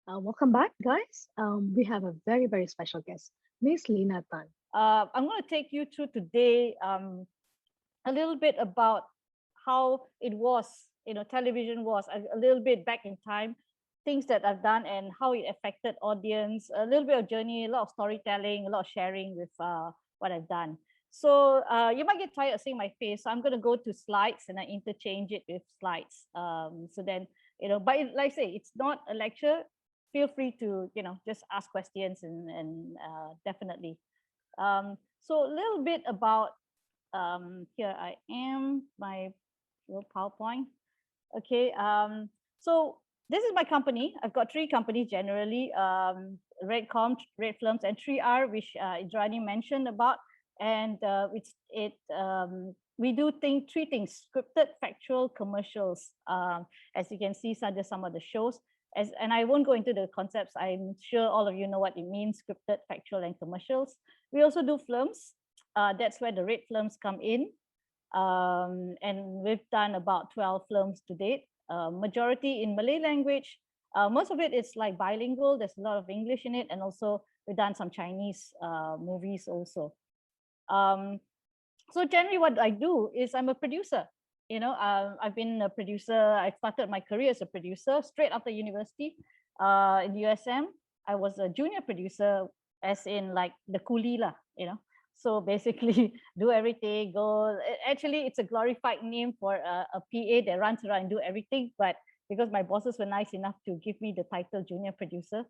Welcome back, guys. We have a very special guest, Miss Lina Tan. I'm going to take you through today a little bit about how it was, television was a little bit back in time, things that I've done and how it affected audience, a little bit of journey, a lot of storytelling, a lot of sharing with what I've done. So you might get tired of seeing my face. So I'm going to go to slides and I interchange it with slides. So then, but like I say, it's not a lecture. Feel free to, just ask questions and definitely so a little bit about here I am, my little PowerPoint. Okay, so this is my company. I've got three companies generally, Redcom, Red Films, and 3R, which Indrani mentioned about. And we do three things: scripted, factual, commercials. As you can see, there's some of the shows. And I won't go into the concepts. I'm sure all of you know what it means: scripted, factual, and commercials. We also do films. That's where the Red Films come in. And we've done about 12 films to date, majority in Malay language. Most of it is like bilingual. There's a lot of English in it. And also we've done some Chinese movies also. So generally what I do is I'm a producer. I've been a producer. I started my career as a producer straight after university in USM. I was a junior producer, as in like the coolie lah. So basically do everything, go. Actually, it's a glorified name for a PA that runs around and do everything. But because my bosses were nice enough to give me the title junior producer.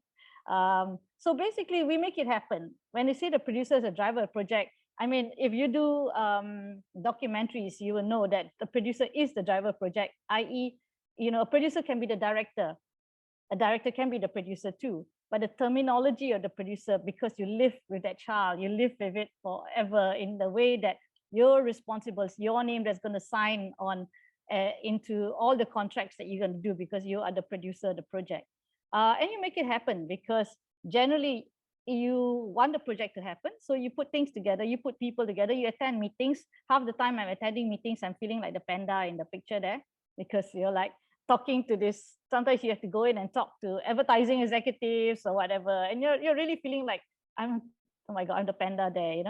So basically we make it happen. When you see the producer as a driver of project, I mean, if you do documentaries, you will know that the producer is the driver project, i.e., a producer can be the director. A director can be the producer too. But the terminology of the producer, because you live with that child, you live with it forever in the way that you're responsible, it's your name that's going to sign on into all the contracts that you're going to do because you are the producer of the project. And you make it happen because generally you want the project to happen. So you put things together, you put people together, you attend meetings. Half the time I'm attending meetings, I'm feeling like the panda in the picture there because you're like talking to this. Sometimes you have to go in and talk to advertising executives or whatever. And you're really feeling like oh my God, I'm the panda there.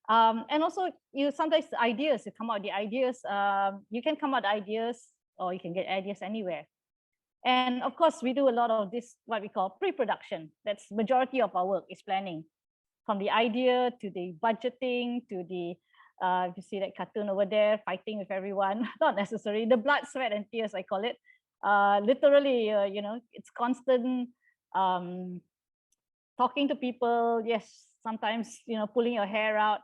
And also you sometimes the ideas, you come out the ideas, you can come out ideas or you can get ideas anywhere. And of course, we do a lot of this, what we call pre-production. That's majority of our work is planning. From the idea to the budgeting to the, you see that cartoon over there, fighting with everyone. Not necessarily, the blood, sweat, and tears, I call it. Literally, it's constant talking to people. Yes, sometimes, pulling your hair out,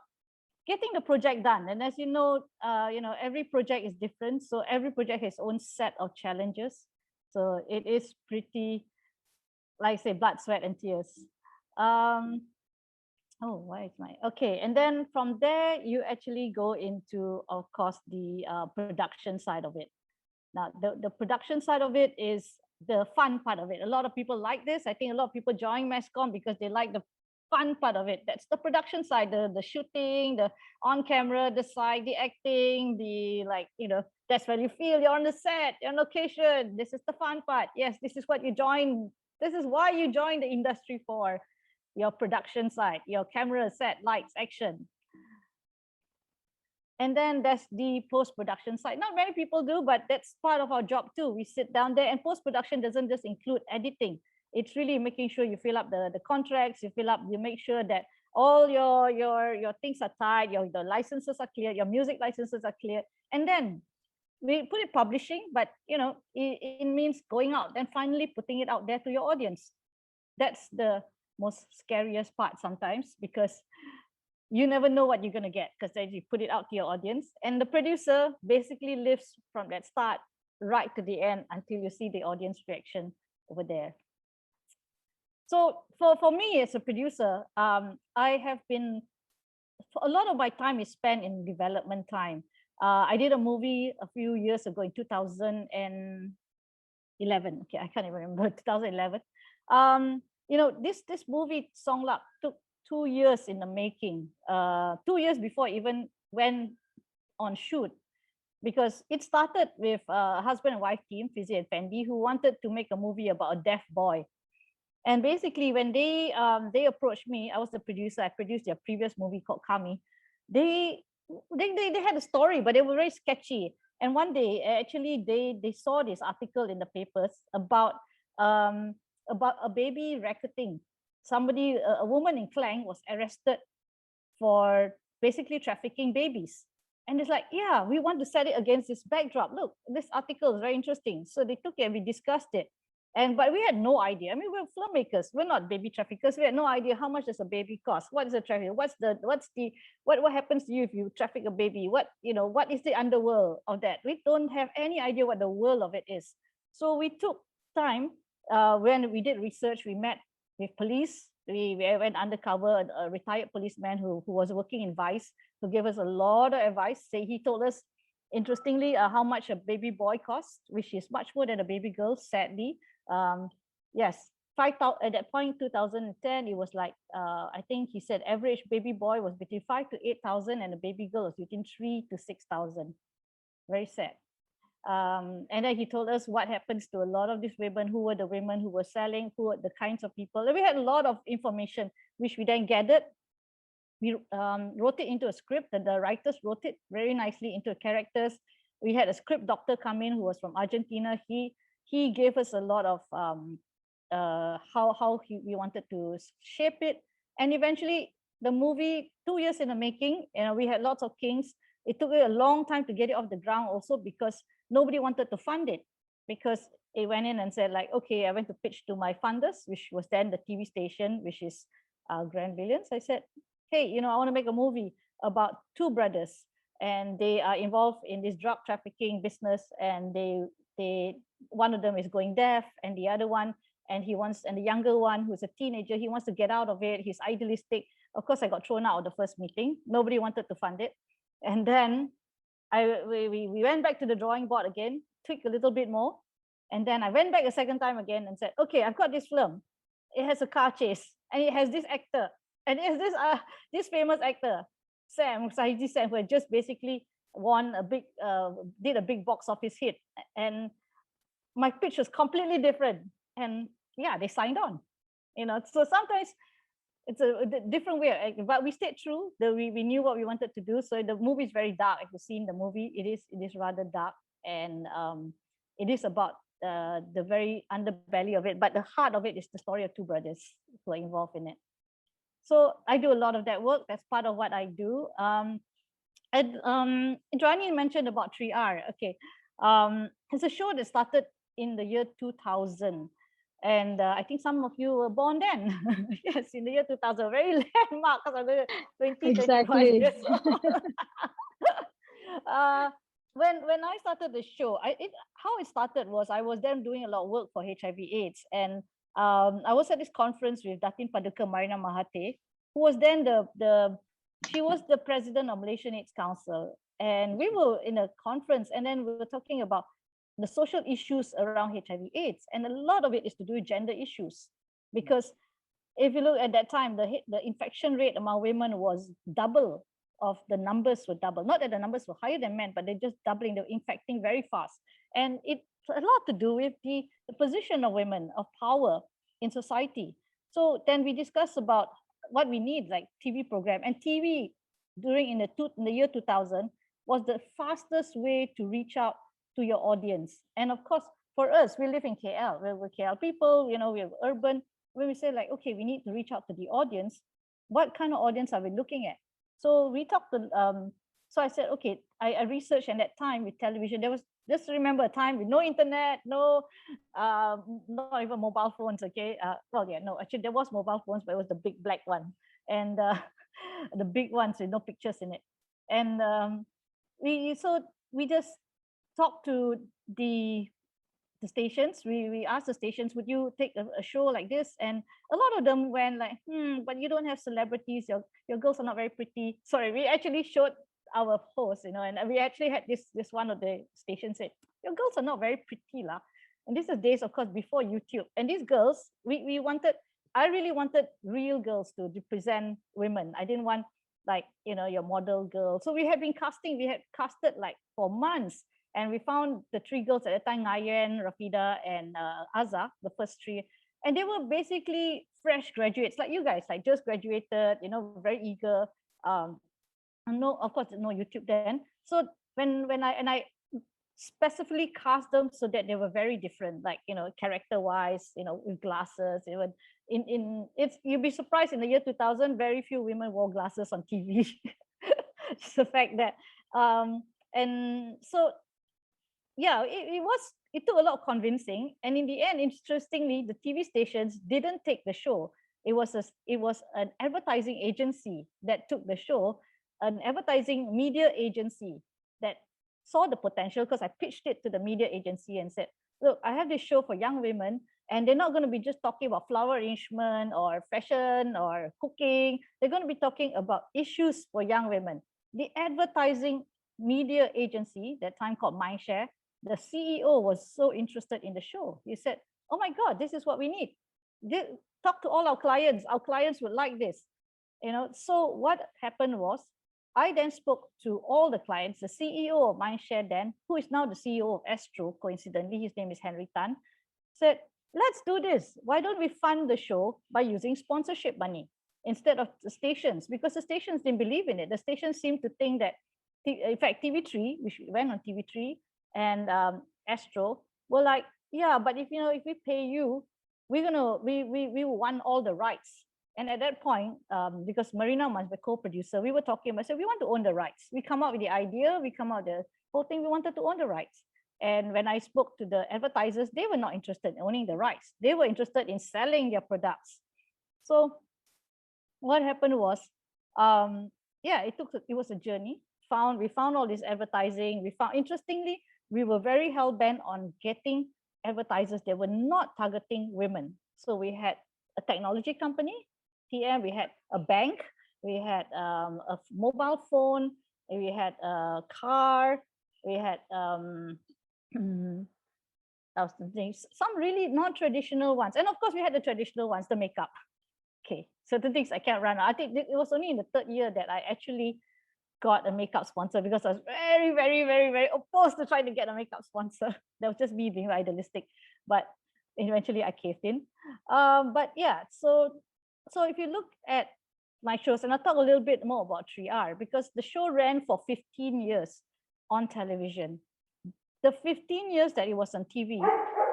getting the project done. And as every project is different. So every project has its own set of challenges. So it is pretty, like I say, blood, sweat, and tears. Why is my, okay. And then from there, you actually go into, of course, the production side of it. Now, the production side of it is the fun part of it. A lot of people like this. I think a lot of people join MASCOM because they like the fun part of it. That's the production side, the shooting, the on camera, the side, the acting, that's where you feel you're on the set, you're on location. This is the fun part. Yes, this is what you join. This is why you join the industry for your production side, your camera, set, lights, action. And then there's the post-production side. Not many people do, but that's part of our job too. We sit down there, and post-production doesn't just include editing. It's really making sure you fill up the contracts, you make sure that all your things are tied, the licenses are clear, your music licenses are clear. And then we put it publishing, but it means going out, then finally putting it out there to your audience. That's the most scariest part sometimes, because you never know what you're going to get, because then you put it out to your audience, and the producer basically lives from that start right to the end until you see the audience reaction over there. So for me as a producer, I have been, a lot of my time is spent in development time. I did a movie a few years ago in 2011. Okay, I can't even remember, 2011. This movie Songlak took 2 years in the making. 2 years before it even went on shoot, because it started with a husband and wife team, Fizi and Fendi, who wanted to make a movie about a deaf boy. And basically, when they approached me, I was the producer. I produced their previous movie called Kami. They they had a story, but they were very sketchy. And one day, actually, they saw this article in the papers um about a baby racketing. Somebody, a woman in Klang, was arrested for basically trafficking babies. And it's like, yeah, we want to set it against this backdrop. Look, this article is very interesting. So they took it and we discussed it. And but we had no idea. I mean, we're filmmakers. We're not baby traffickers. We had no idea how much does a baby cost. What is a traffic? What happens to you if you traffic a baby? What is the underworld of that? We don't have any idea what the world of it is. So we took time when we did research. We met with police. We went undercover. A retired policeman who was working in Vice, who gave us a lot of advice. He told us, interestingly, how much a baby boy costs, which is much more than a baby girl, sadly. Yes, 5,000 at that point, 2010, it was like, I think he said average baby boy was between 5 to 8,000 and a baby girl was between 3 to 6,000. Very sad. And then he told us what happens to a lot of these women, who were the women who were selling, who were the kinds of people. And we had a lot of information, which we then gathered. We wrote it into a script, that the writers wrote it very nicely into characters. We had a script doctor come in who was from Argentina. He gave us a lot of how we wanted to shape it. And eventually the movie, 2 years in the making, we had lots of kings. It took a long time to get it off the ground also, because nobody wanted to fund it, because it went in and said like, okay, I went to pitch to my funders, which was then the TV station, which is Grand Billions. I said, hey, I want to make a movie about two brothers, and they are involved in this drug trafficking business, and they one of them is going deaf, and the other one, and the younger one, who's a teenager, he wants to get out of it. He's idealistic. Of course, I got thrown out of the first meeting. Nobody wanted to fund it. And then we went back to the drawing board again, tweaked a little bit more. And then I went back a second time again and said, okay, I've got this film. It has a car chase, and it has this actor, and it's this famous actor, Sahiji Sam, who had just basically did a big box office hit. And my pitch was completely different. And yeah, they signed on. So sometimes it's a different way, but we stayed true. We knew what we wanted to do. So the movie is very dark. If you've seen the movie, it is rather dark, and it is about the very underbelly of it. But the heart of it is the story of two brothers who are involved in it. So I do a lot of that work. That's part of what I do. Johnny mentioned about 3R. Okay, it's a show that started in the year 2000. And I think some of you were born then. Yes, in the year 2000, very landmark, because I'm 20, Exactly. 25 years old. When I started the show, how it started was I was then doing a lot of work for HIV/AIDS, and I was at this conference with Datin Paduka Marina Mahathir, who was then she was the president of Malaysian AIDS Council, and we were in a conference, and then we were talking about the social issues around HIV/AIDS, and a lot of it is to do with gender issues, because if you look at that time, the infection rate among women was double of the numbers were double. Not that the numbers were higher than men, but they're just doubling. They're infecting very fast, and it's a lot to do with the position of women, of power in society. So then we discussed about what we need, like TV program, and TV in the year 2000 was the fastest way to reach out to your audience. And of course, for us, we live in KL. We're KL people, we're urban. When we say like, okay, we need to reach out to the audience, what kind of audience are we looking at? So we talked to, so I said, okay, I researched, and at time with television, there was, just remember a time with no internet, not even mobile phones, okay? Actually there was mobile phones, but it was the big black one. And the big ones with no pictures in it. And we just talked to the stations. We asked the stations, would you take a show like this? And a lot of them went like, but you don't have celebrities, your girls are not very pretty. Sorry, we actually showed our host, and we actually had this one of the stations said, your girls are not very pretty lah. And this is days, of course, before YouTube. And these girls, I really wanted real girls to represent women. I didn't want like, your model girl. So we had casted like for months. And we found the three girls at the time, Nayan, Rafida, and Azza, the first three. And they were basically fresh graduates, like you guys, like just graduated, very eager. Um, and no, of course, no YouTube then. So when I specifically cast them so that they were very different, like character wise, with glasses. Even in it's you'd be surprised, in the year 2000 very few women wore glasses on TV. Just the fact that and so yeah, it took a lot of convincing, and in the end, interestingly, the TV stations didn't take the show. It was an advertising agency that took the show, an advertising media agency that saw the potential, because I pitched it to the media agency and said, look, I have this show for young women, and they're not going to be just talking about flower arrangement or fashion or cooking. They're going to be talking about issues for young women. The advertising media agency, that time called Mindshare, the CEO was so interested in the show. He said, oh my God, this is what we need. Talk to all our clients. Our clients would like this. So what happened was, I then spoke to all the clients. The CEO of Mindshare then, who is now the CEO of Astro, coincidentally, his name is Henry Tan, said, let's do this. Why don't we fund the show by using sponsorship money instead of the stations? Because the stations didn't believe in it. The stations seemed to think that, in fact, TV3, which went on TV3, and Astro were like, yeah, but if we pay you, we want all the rights. And at that point, because Marina was the co-producer, we were talking about, so we want to own the rights. We come up with the idea, we come out the whole thing, we wanted to own the rights. And when I spoke to the advertisers, they were not interested in owning the rights. They were interested in selling their products. So what happened was, it was a journey. We found all this advertising. Interestingly, we were very hell bent on getting advertisers that were not targeting women. So we had a technology company, TM, we had a bank, we had a mobile phone, we had a car, we had some really non-traditional ones. And of course, we had the traditional ones, the makeup. Okay, certain things I can't run. I think it was only in the third year that I actually got a makeup sponsor, because I was very, very, very, very opposed to trying to get a makeup sponsor. That was just me being idealistic, but eventually I caved in. But yeah, so if you look at my shows, and I'll talk a little bit more about 3R, because the show ran for 15 years on television. The 15 years that it was on TV,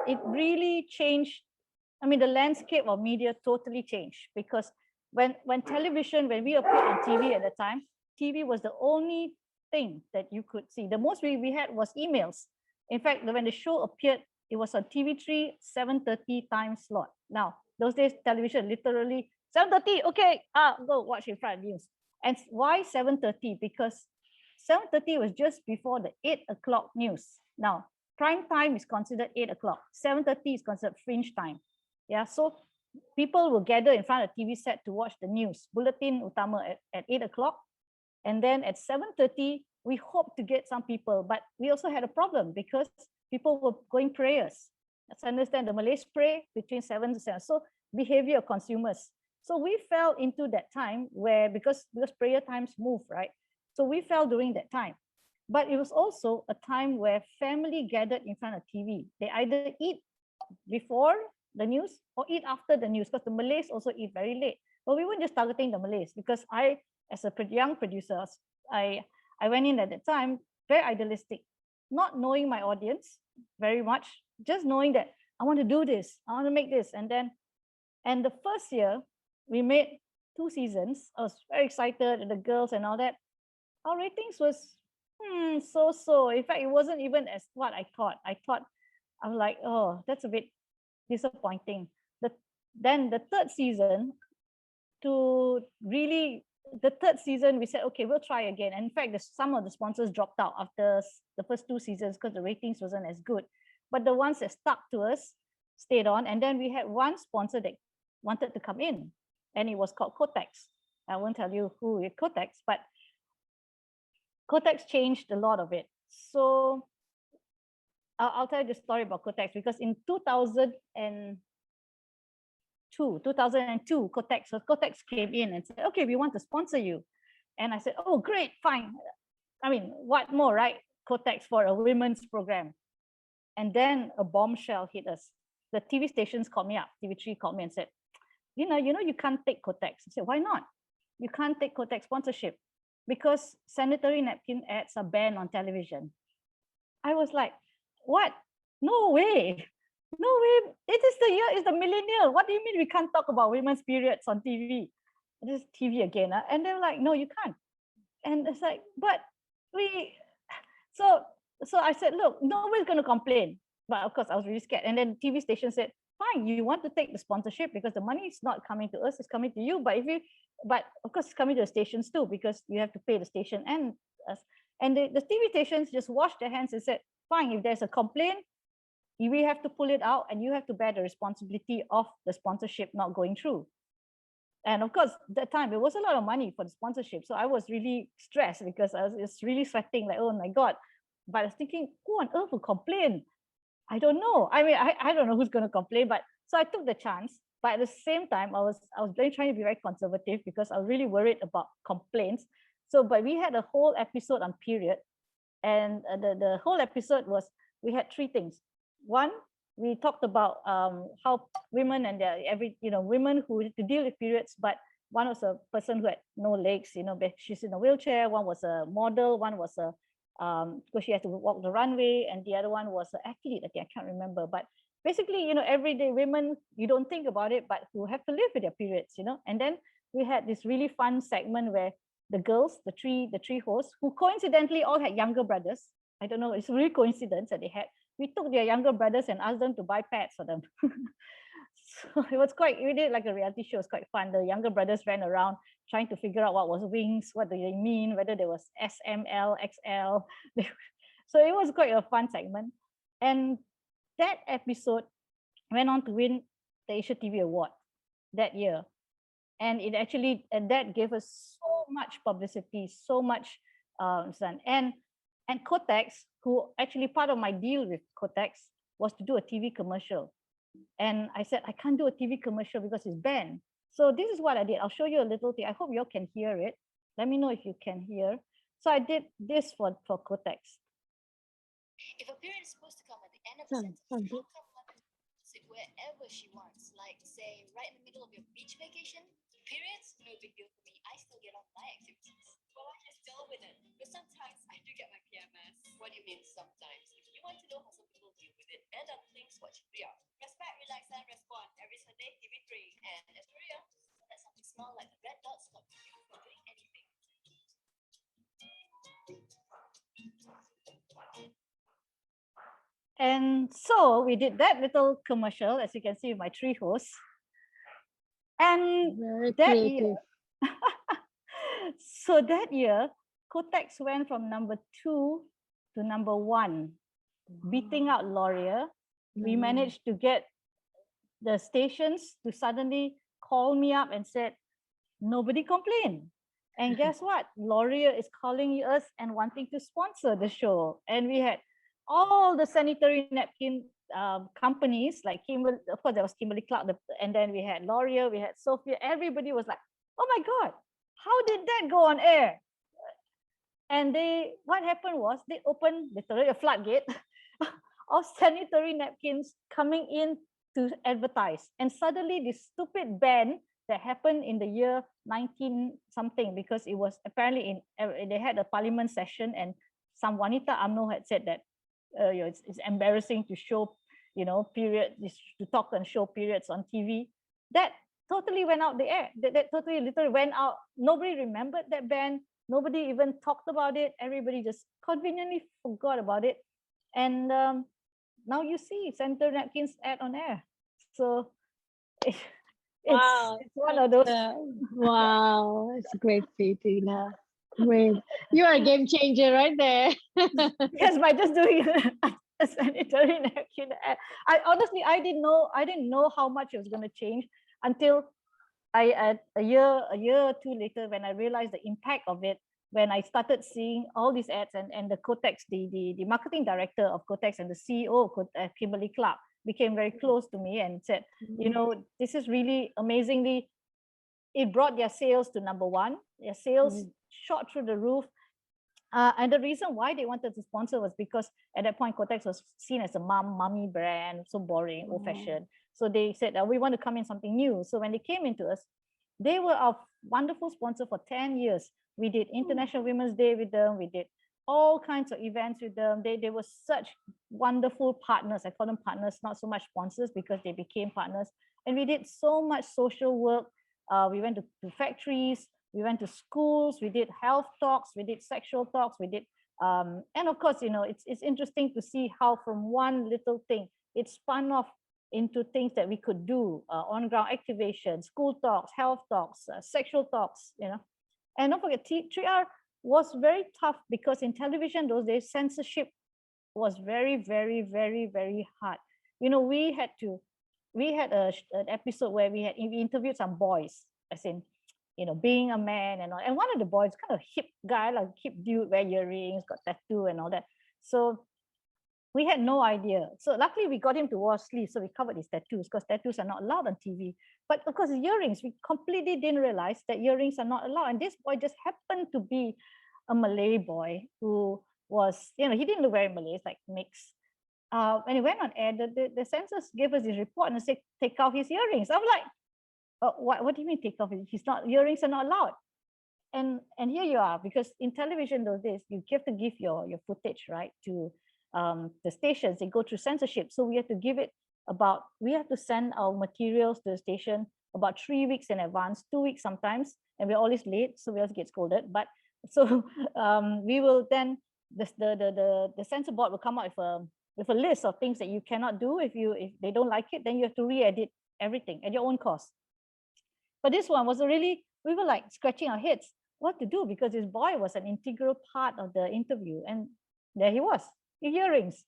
it really changed. I mean, the landscape of media totally changed, because when we appeared on TV at the time, TV was the only thing that you could see. The most we had was emails. In fact, when the show appeared, it was on TV3, 7:30 time slot. Now, those days, television literally 7:30, okay, go watch in front of news. And why 7:30? Because 7:30 was just before the 8 o'clock news. Now, prime time is considered 8 o'clock. 7:30 is considered fringe time. Yeah, so people will gather in front of the TV set to watch the news, bulletin utama at 8 o'clock. And then at 7:30, we hope to get some people, but we also had a problem because people were going prayers. Let's understand, the Malays pray between 7 to 7. So behavior of consumers. So we fell into that time where, because prayer times move, right? So we fell during that time. But it was also a time where family gathered in front of TV. They either eat before the news or eat after the news, because the Malays also eat very late. But we weren't just targeting the Malays, because I, as a young producer, I went in at that time very idealistic, not knowing my audience very much, just knowing that I want to do this, I want to make this. And the first year we made 2 seasons. I was very excited, and the girls and all that. Our ratings was so. In fact, it wasn't even as what I thought. I was like, oh, that's a bit disappointing. Then the third season, we said, okay, we'll try again. And in fact, some of the sponsors dropped out after the first 2 seasons because the ratings wasn't as good. But the ones that stuck to us stayed on. And then we had one sponsor that wanted to come in, and it was called Kotex. I won't tell you who is Kotex, but Kotex changed a lot of it. So I'll tell you the story about Kotex, because in 2002, Kotex came in and said, okay, we want to sponsor you. And I said, oh, great, fine. I mean, what more, right? Kotex for a women's program. And then a bombshell hit us. the TV stations called me up. TV3 called me and said, Lina, you can't take Kotex. I said, why not? You can't take Kotex sponsorship because sanitary napkin ads are banned on television. I was like, what? No way. No way. It is the year, it's the millennial. What do you mean we can't talk about women's periods on TV? This is TV again. And they were like, no, you can't. And it's like, but we, so I said, look, nobody's going to complain. But of course, I was really scared. And then TV station said, fine, you want to take the sponsorship because the money is not coming to us, it's coming to you. But of course, it's coming to the stations too, because you have to pay the station and us. And the TV stations just washed their hands and said, fine, if there's a complaint, we have to pull it out and you have to bear the responsibility of the sponsorship not going through. And of course, that time, it was a lot of money for the sponsorship. So I was really stressed because I was just really sweating like, oh my God. But I was thinking, who on earth will complain? I don't know. I mean, I don't know who's going to complain, but so I took the chance. But at the same time, I was really trying to be very conservative because I was really worried about complaints. So, but we had a whole episode on period. And the whole episode was, we had three things. One, we talked about how women and their women who had to deal with periods, but one was a person who had no legs, she's in a wheelchair. One was a model, one was a because she had to walk the runway, and the other one was an athlete. I can't remember, but basically, everyday women, you don't think about it, but who have to live with their periods, And then we had this really fun segment where the girls, the three hosts, who coincidentally all had younger brothers. I don't know, it's a really coincidence that they had. We took their younger brothers and asked them to buy pads for them. So it was we did like a reality show. It was quite fun. The younger brothers ran around trying to figure out what was wings, what do they mean, whether there was S, M, L, XL. So it was quite a fun segment. And that episode went on to win the Asia TV Award that year. And it actually, and that gave us so much publicity, so much and Kotex, who actually part of my deal with Kotex was to do a TV commercial. And I said, I can't do a TV commercial because it's banned. So this is what I did. I'll show you a little thing. I hope you all can hear it. Let me know if you can hear. So I did this for Kotex. If a parent is supposed to come at the end of the sentence, how come one can sit wherever she wants? Like, say, right in the middle of your beach vacation? Periods? No big deal for me. I still get on my activities. Well, I just deal with it. But sometimes I do get my PMS. What do you mean sometimes? If you want to know how some people deal with it and other things, watch Ria. Respect, relax, and respond. Every Sunday, TV3. And as for Ria, let something smell like the red dot stop you from doing anything. And so we did that little commercial, as you can see with my three hosts. And Very that creative. year, so that year, Kotex went from number 2 to number 1, beating out Laurier. We managed to get the stations to suddenly call me up and said, nobody complained. And guess what? Laurier is calling us and wanting to sponsor the show. And we had all the sanitary napkin companies, like Kimberly, of course, there was Kimberly Clark, and then we had Laurier, we had Sophia. Everybody was like, oh my God, how did that go on air? And what happened was they opened literally a floodgate of sanitary napkins coming in to advertise. And suddenly this stupid ban that happened in the year 19 something, because it was apparently they had a parliament session, and some Wanita UMNO had said that it's embarrassing to show, period, to talk and show periods on TV. That totally went out the air. That totally literally went out. Nobody remembered that ban. Nobody even talked about it. Everybody just conveniently forgot about it. And now you see sanitary napkins ad on air. So it's one of those. Wow, it's a great feat, Lina. Great. You are a game changer right there. Yes, by just doing a sanitary napkin ad. I didn't know how much it was going to change until a year or two later, when I realized the impact of it, when I started seeing all these ads, and the Kotex, the marketing director of Kotex and the CEO of Kimberly Clark became very close to me and said, this is really amazingly, it brought their sales to number 1. Their sales shot through the roof. And the reason why they wanted to sponsor was because at that point, Kotex was seen as a mummy brand, so boring, old fashioned. So they said, we want to come in something new. So when they came into us, they were our wonderful sponsor for 10 years. We did International Women's Day with them. We did all kinds of events with them. They were such wonderful partners. I call them partners, not so much sponsors, because they became partners. And we did so much social work. We went to factories, we went to schools, we did health talks, we did sexual talks, we did, and of course, it's interesting to see how from one little thing, it spun off into things that we could do, on-ground activation, school talks, health talks, sexual talks, And don't forget, 3R was very tough because in television those days, censorship was very, very, very, very hard. We had an episode where we interviewed some boys, as in, being a man and all. And one of the boys, kind of hip guy, like hip dude, wear earrings, got tattoo and all that. So we had no idea. So luckily we got him to wear sleeves, so we covered his tattoos, because tattoos are not allowed on TV. But of course, earrings, we completely didn't realize that earrings are not allowed. And this boy just happened to be a Malay boy who was, he didn't look very Malay, it's like mixed. When he went on air, the censors gave us this report and said, take off his earrings. I'm like, what do you mean take off? Earrings are not allowed. And here you are, because in television those days, you have to give your footage, right, to the stations. They go through censorship. So we have to send our materials to the station about 3 weeks in advance, 2 weeks sometimes, and we're always late, so we also get scolded. But so we will then, the censor board will come out with a list of things that you cannot do. If they don't like it, then you have to re-edit everything at your own cost. But this one was we were like scratching our heads what to do, because this boy was an integral part of the interview, and there he was, earrings.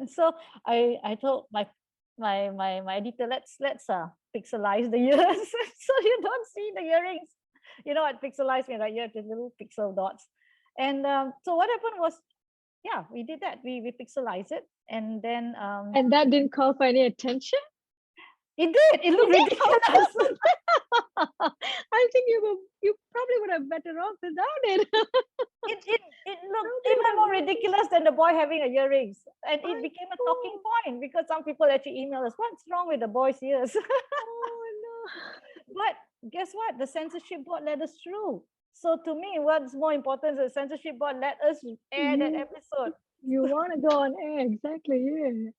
So I told my editor, let's pixelize the ears so you don't see the earrings. You know what pixelize means, right? You have the little pixel dots. And so what happened was, yeah, we did that. We pixelized it, and then and that didn't call for any attention. It did. It looked ridiculous. I think you probably would have better off without it. It looked even more ridiculous than the boy having earrings, and it became a talking point because some people actually emailed us, "What's wrong with the boy's ears?" Oh no! But guess what? The censorship board let us through. So to me, what's more important is the censorship board let us air that episode. You want to go on air, exactly? Yeah.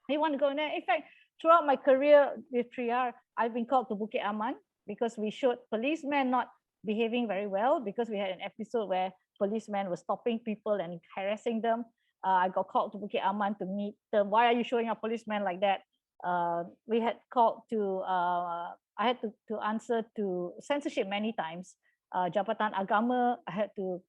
You want to go on air. In fact, throughout my career with 3R, I've been called to Bukit Aman because we showed policemen not behaving very well, because we had an episode where policemen were stopping people and harassing them. I got called to Bukit Aman to meet them. Why are you showing up policemen like that? We had called to, I had to answer to censorship many times. Jabatan Agama, I had to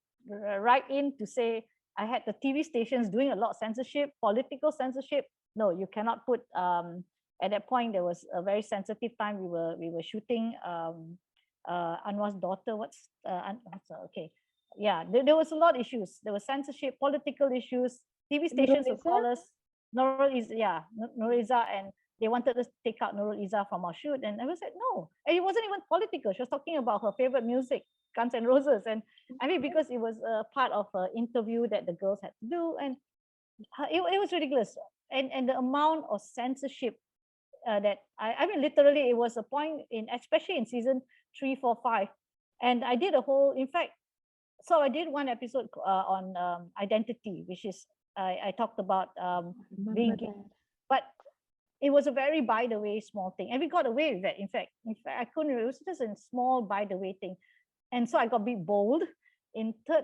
write in to say, I had the TV stations doing a lot of censorship, political censorship. No, you cannot put, at that point, there was a very sensitive time. We were shooting Anwar's daughter. Okay. Yeah, there was a lot of issues. There was censorship, political issues. TV stations would call us. Nurul Izzah, and they wanted us to take out Nurul Izzah from our shoot. And I was like, no. And it wasn't even political. She was talking about her favorite music, Guns N' Roses. And I mean, because it was a part of an interview that the girls had to do. And it was ridiculous. And the amount of censorship that I mean, literally, it was a point especially in season 3, 4, 5. And I did a whole, in fact, so I did one episode on identity, which is, I talked about being gay, but it was a very by the way small thing, and we got away with that. In fact, I couldn't. It was just a small by the way thing, and so I got bit bold in third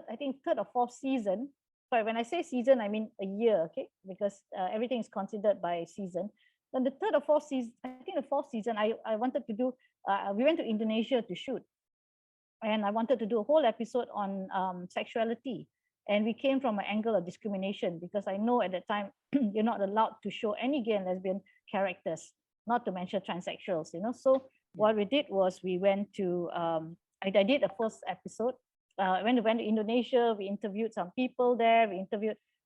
or fourth season. But when I say season, I mean a year, okay? Because everything is considered by season. Then the third or fourth season, I think the fourth season, I wanted to do. We went to Indonesia to shoot, and I wanted to do a whole episode on sexuality. And we came from an angle of discrimination, because I know at that time you're not allowed to show any gay and lesbian characters, not to mention transsexuals, So what we did was we went to, I did the first episode. When we went to Indonesia, we interviewed some people there.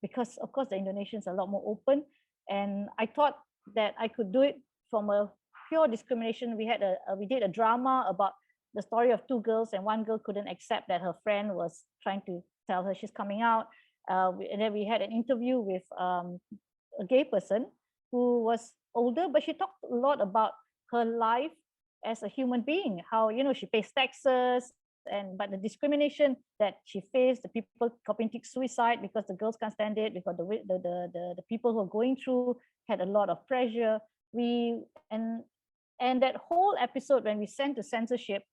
Because of course the Indonesians are a lot more open. And I thought that I could do it from a pure discrimination. We did a drama about the story of two girls, and one girl couldn't accept that her friend was trying to tell her she's coming out. And then we had an interview with a gay person who was older, but she talked a lot about her life as a human being, how, you know, she pays taxes, but the discrimination that she faced, the people committing suicide because the girls can't stand it, because the people who are going through had a lot of pressure. And that whole episode, when we sent to censorship,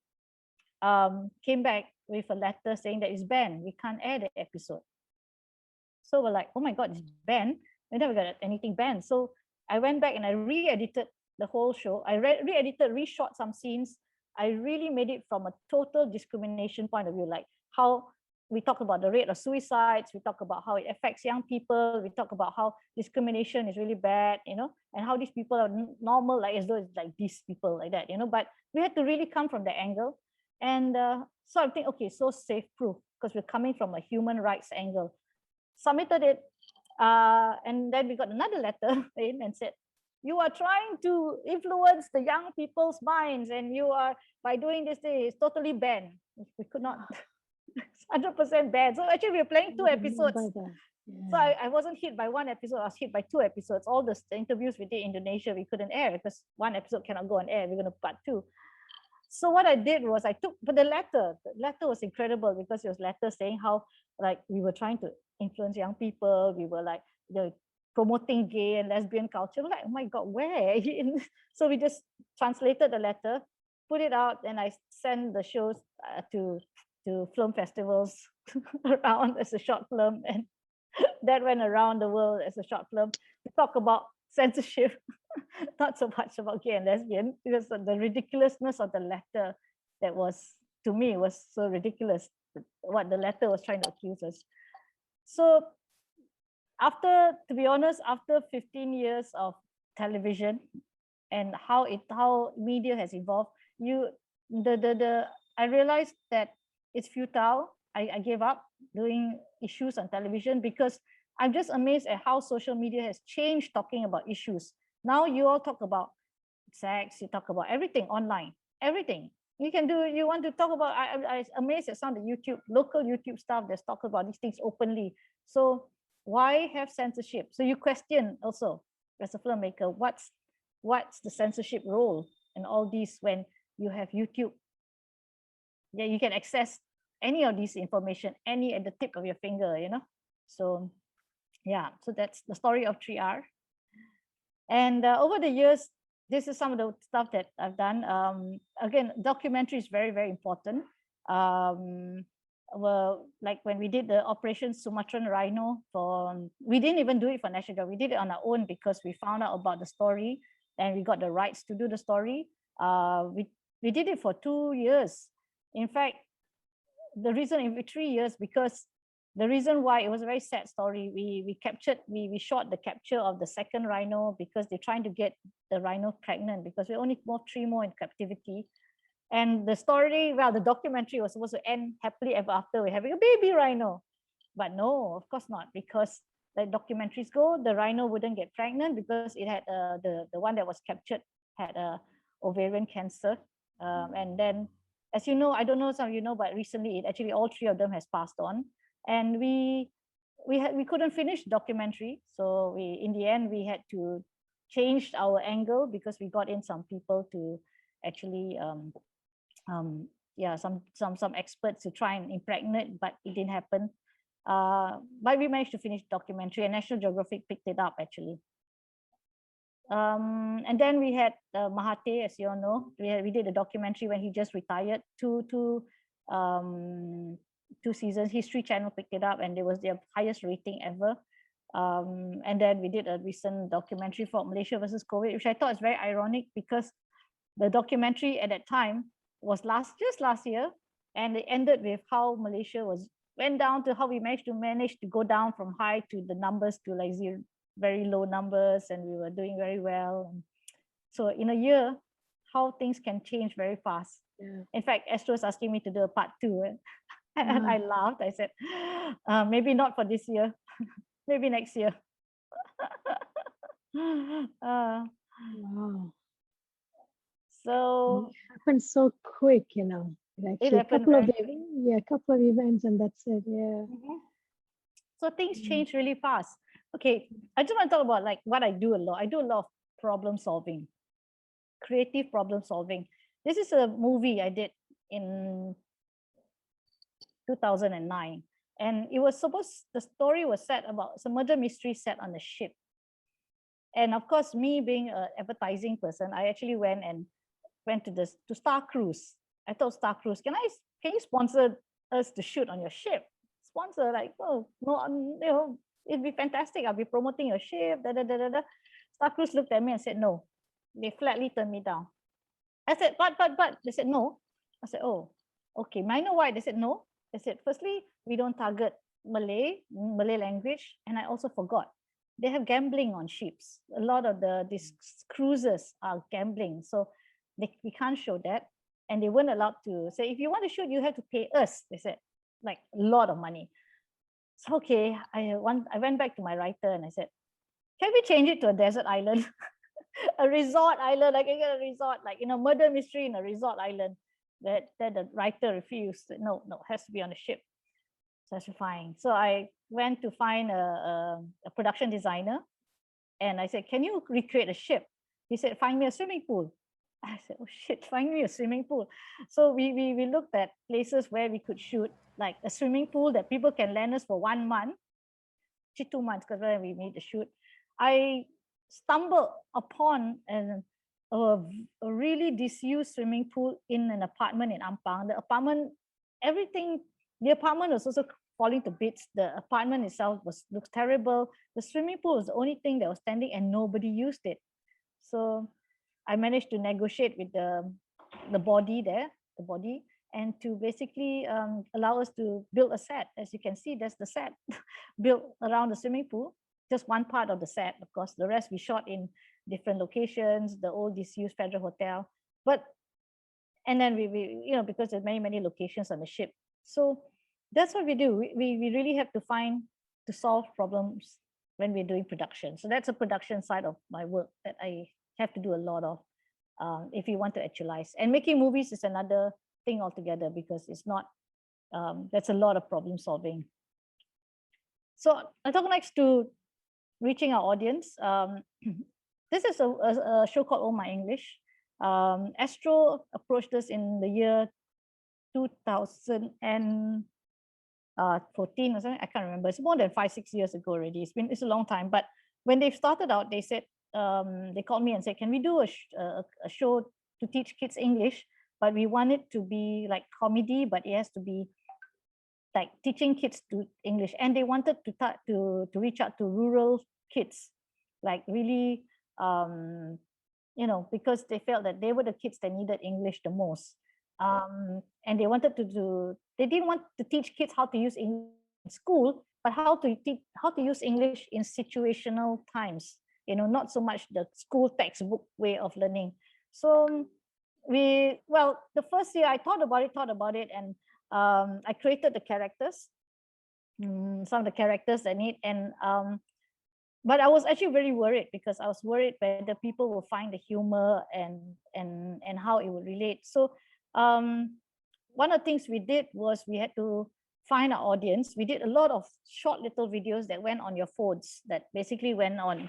came back with a letter saying that it's banned. We can't air the episode. So we're like, oh my God, it's banned. We never got anything banned. So I went back and I re-edited the whole show. I re-edited, reshot some scenes. I really made it from a total discrimination point of view, like how we talk about the rate of suicides, we talk about how it affects young people, we talk about how discrimination is really bad, you know, and how these people are normal, like as though it's like these people like that, you know, but we had to really come from that angle. And so I think, okay, so safe proof, because we're coming from a human rights angle. Submitted it, and then we got another letter in and said, you are trying to influence the young people's minds, and you are, by doing this thing, it's totally banned. We could not, 100% banned. So actually we were playing 2 episodes. So I wasn't hit by 1 episode, I was hit by 2 episodes. All the interviews we did in Indonesia, we couldn't air because 1 episode cannot go on air. We're going to part 2. So what I did was but the letter was incredible, because it was letter saying how, like, we were trying to influence young people. We were like, promoting gay and lesbian culture. We're like, oh my God, where? So we just translated the letter, put it out, and I sent the shows to film festivals around as a short film, and that went around the world as a short film. We talk about censorship, not so much about gay and lesbian, because of the ridiculousness of the letter that was, to me, was so ridiculous, what the letter was trying to accuse us. So to be honest, after 15 years of television and how media has evolved, I realized that it's futile. I gave up doing issues on television, because I'm just amazed at how social media has changed talking about issues. Now you all talk about sex, you talk about everything online, everything. You want to talk about, I'm amazed at some of the local YouTube stuff that's talk about these things openly. So why have censorship? So you question also, as a filmmaker, what's the censorship role in all these when you have YouTube? Yeah, you can access any of these information, any at the tip of your finger, you know? So yeah, so that's the story of 3R. And over the years, this is some of the stuff that I've done. Again, documentary is very, very important. Well, like when we did the Operation Sumatran Rhino, we didn't even do it for National Geographic. We did it on our own because we found out about the story and we got the rights to do the story. We did it for 2 years. In fact, the reason in 3 years, because the reason why, it was a very sad story. We shot the capture of the second rhino because they're trying to get the rhino pregnant, because we only moved 3 more in captivity. And the story, well, the documentary was supposed to end happily ever after, we're having a baby rhino. But no, of course not, because like documentaries go, the rhino wouldn't get pregnant because it had the one that was captured had ovarian cancer. And then, as you know, I don't know some of you know, but recently actually all 3 of them has passed on. And we couldn't finish documentary. So in the end, we had to change our angle because we got in some people to actually, some experts to try and impregnate, but it didn't happen. But we managed to finish documentary, and National Geographic picked it up actually. And then we had Mahathir, as you all know, we did a documentary when he just retired. Two seasons. History Channel picked it up, and it was their highest rating ever. And then we did a recent documentary for Malaysia versus COVID, which I thought is very ironic because the documentary at that time was just last year, and it ended with how Malaysia went down to how we managed to go down from high to the numbers to like zero, very low numbers, and we were doing very well. So in a year, how things can change very fast. Yeah. In fact, Astro's asking me to do a part 2, and I laughed. I said, maybe not for this year, maybe next year. Wow. So it happened so quick, you know. Actually, a happened couple of very yeah, couple of events and that's it. Yeah. Mhm. So things Mm. change really fast. Okay, I just want to talk about like what I do a lot. I do a lot of problem solving, creative problem solving. This is a movie I did in 2009, and it was supposed the story was set about it's a murder mystery set on a ship. And of course, me being an advertising person, I actually went to this to Star Cruise. I told Star Cruise, can you sponsor us to shoot on your ship? Sponsor, like, oh no, you know, it'd be fantastic. I'll be promoting your ship. Da, da, da, da, da. Star Cruise looked at me and said no. They flatly turned me down. I said, but they said no. I said, oh, okay. May I know why? They said no. They said, firstly, we don't target Malay language, and I also forgot they have gambling on ships. A lot of these cruises are gambling, so we can't show that. And they weren't allowed to say, if you want to shoot, you have to pay us. They said, like a lot of money. So okay, I went back to my writer and I said, can we change it to a desert island? A resort island, like a resort, like murder mystery in a resort island. That the writer refused. No, has to be on a ship. So that's fine. So I went to find a production designer, and I said, can you recreate a ship? He said, find me a swimming pool. I said, oh shit, find me a swimming pool. So we looked at places where we could shoot, like a swimming pool that people can lend us for 1 month, 2 months, because when we made the shoot, I stumbled upon a really disused swimming pool in an apartment in Ampang. The apartment was also falling to bits. The apartment itself looks terrible. The swimming pool was the only thing that was standing and nobody used it. So I managed to negotiate with the body, and to basically allow us to build a set. As you can see, that's the set built around the swimming pool. Just one part of the set, of course. The rest we shot in different locations, the old disused Federal Hotel. And then we because there's many locations on the ship. So that's what we do. We really have to solve problems when we're doing production. So that's a production side of my work that I have to do a lot of if you want to actualize. And making movies is another thing altogether, because it's not, that's a lot of problem solving. So I talk next to reaching our audience. This is a show called Oh My English. Astro approached us in the year 2014 or something. I can't remember. It's more than 5-6 years ago already. It's a long time. But when they started out, they said they called me and said, "Can we do a show to teach kids English? But we want it to be like comedy, but it has to be like teaching kids to English." And they wanted to reach out to rural kids, like really, because they felt that they were the kids that needed English the most. And they wanted they didn't want to teach kids how to use English in school, but how to use English in situational times, not so much the school textbook way of learning. So the first year I thought about it, and I created the characters, some of the characters I need, and but I was actually very worried, because I was worried whether people will find the humor and how it would relate. So one of the things we did was we had to find our audience. We did a lot of short little videos that went on your phones, that basically went on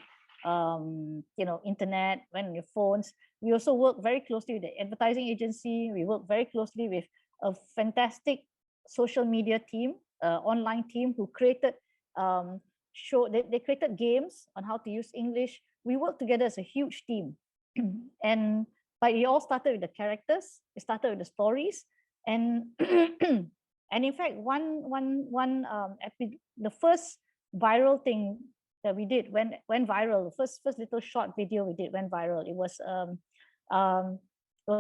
internet, went on your phones. We also work very closely with the advertising agency. We work very closely with a fantastic social media team, online team, who created they created games on how to use English. We worked together as a huge team. But it all started with the characters. It started with the stories. And and in fact, the first viral thing that we did went viral. The first little short video we did went viral. It was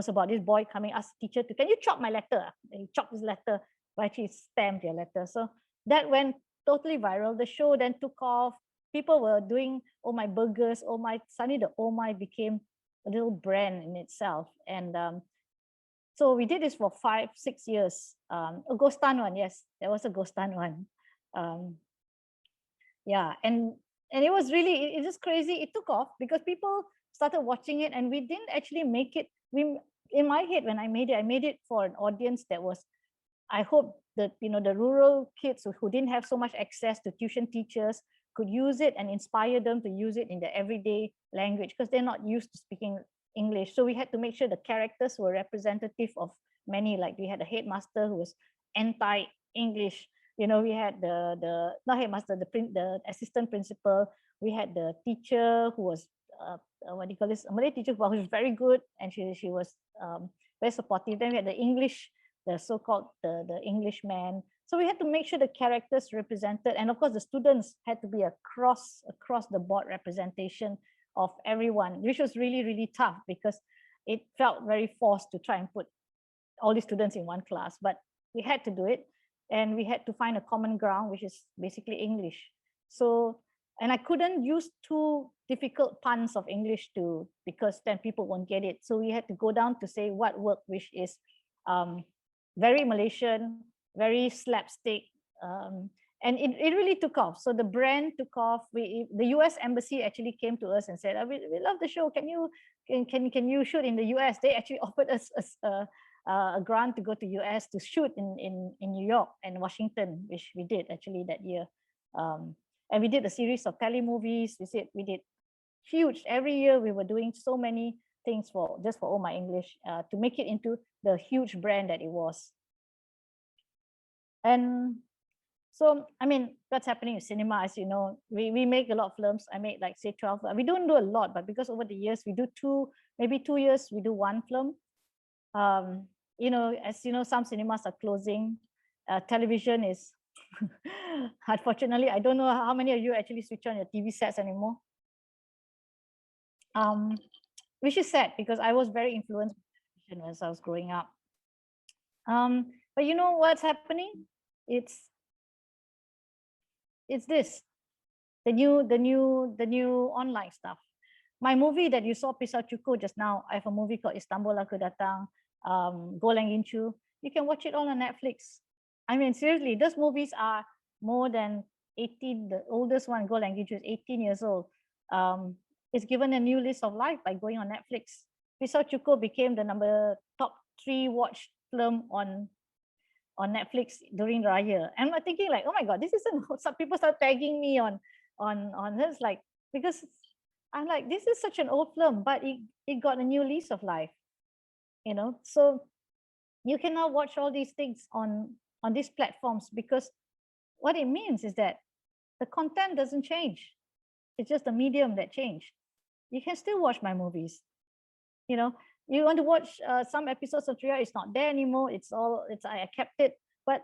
about this boy coming, asked the teacher can you chop my letter? And he chopped his letter, but actually stamped your letter. So that went totally viral. The show then took off. People were doing "Oh My Burgers," "Oh My." Suddenly the "Oh My" became a little brand in itself. And so we did this for 5-6 years. A Ghostan one, yes, there was a Ghostan one. Yeah, and it was really, it's just crazy. It took off because people started watching it, and we didn't actually make it. in my head, when I made it for an audience that was, I hope that, you know, the rural kids who didn't have so much access to tuition teachers could use it and inspire them to use it in their everyday language, because they're not used to speaking English. So we had to make sure the characters were representative of many. Like we had a headmaster who was anti-English. You know, we had the not headmaster, the assistant principal. We had the teacher who was what do you call this? A Malay teacher who was very good, and she was very supportive. Then we had the English, the so-called the Englishman. So we had to make sure the characters represented, and of course the students had to be across the board representation of everyone, which was really, really tough because it felt very forced to try and put all the students in one class. But we had to do it, and we had to find a common ground, which is basically English. So, and I couldn't use too difficult puns of English because then people won't get it. So we had to go down to say what worked, which is very Malaysian, very slapstick, and it really took off. So the brand took off. The US embassy actually came to us and said, we love the show. Can you shoot in the US? They actually offered us a grant to go to US to shoot in New York and Washington, which we did actually that year. And we did a series of telemovies. We did huge. Every year we were doing so many things for Oh My English to make it into the huge brand that it was. And so, I mean, that's happening in cinema, as you know. We make a lot of films. I made like say 12. We don't do a lot, but because over the years we do maybe 2 years we do one film. You know, as you know, some cinemas are closing. Television is unfortunately, I don't know how many of you actually switch on your TV sets anymore. Which is sad because I was very influenced by television as I was growing up. But you know what's happening? It's this, the new online stuff. My movie that you saw Pisau Cukur just now, I have a movie called Istanbul Aku Datang, Go Gincu. You can watch it all on Netflix. I mean, seriously, those movies are more than 18. The oldest one, Go Gincu, is 18 years old. It's given a new lease of life by going on Netflix. Pisau Cukur became the top 3 watched film on Netflix during Raya. And I'm thinking like, oh my God, this isn't, some people start tagging me on this, like, because I'm like, this is such an old film, but it got a new lease of life, you know? So you can now watch all these things on these platforms, because what it means is that the content doesn't change. It's just the medium that changed. You can still watch my movies. You know, you want to watch some episodes of Triar, it's not there anymore. I kept it, but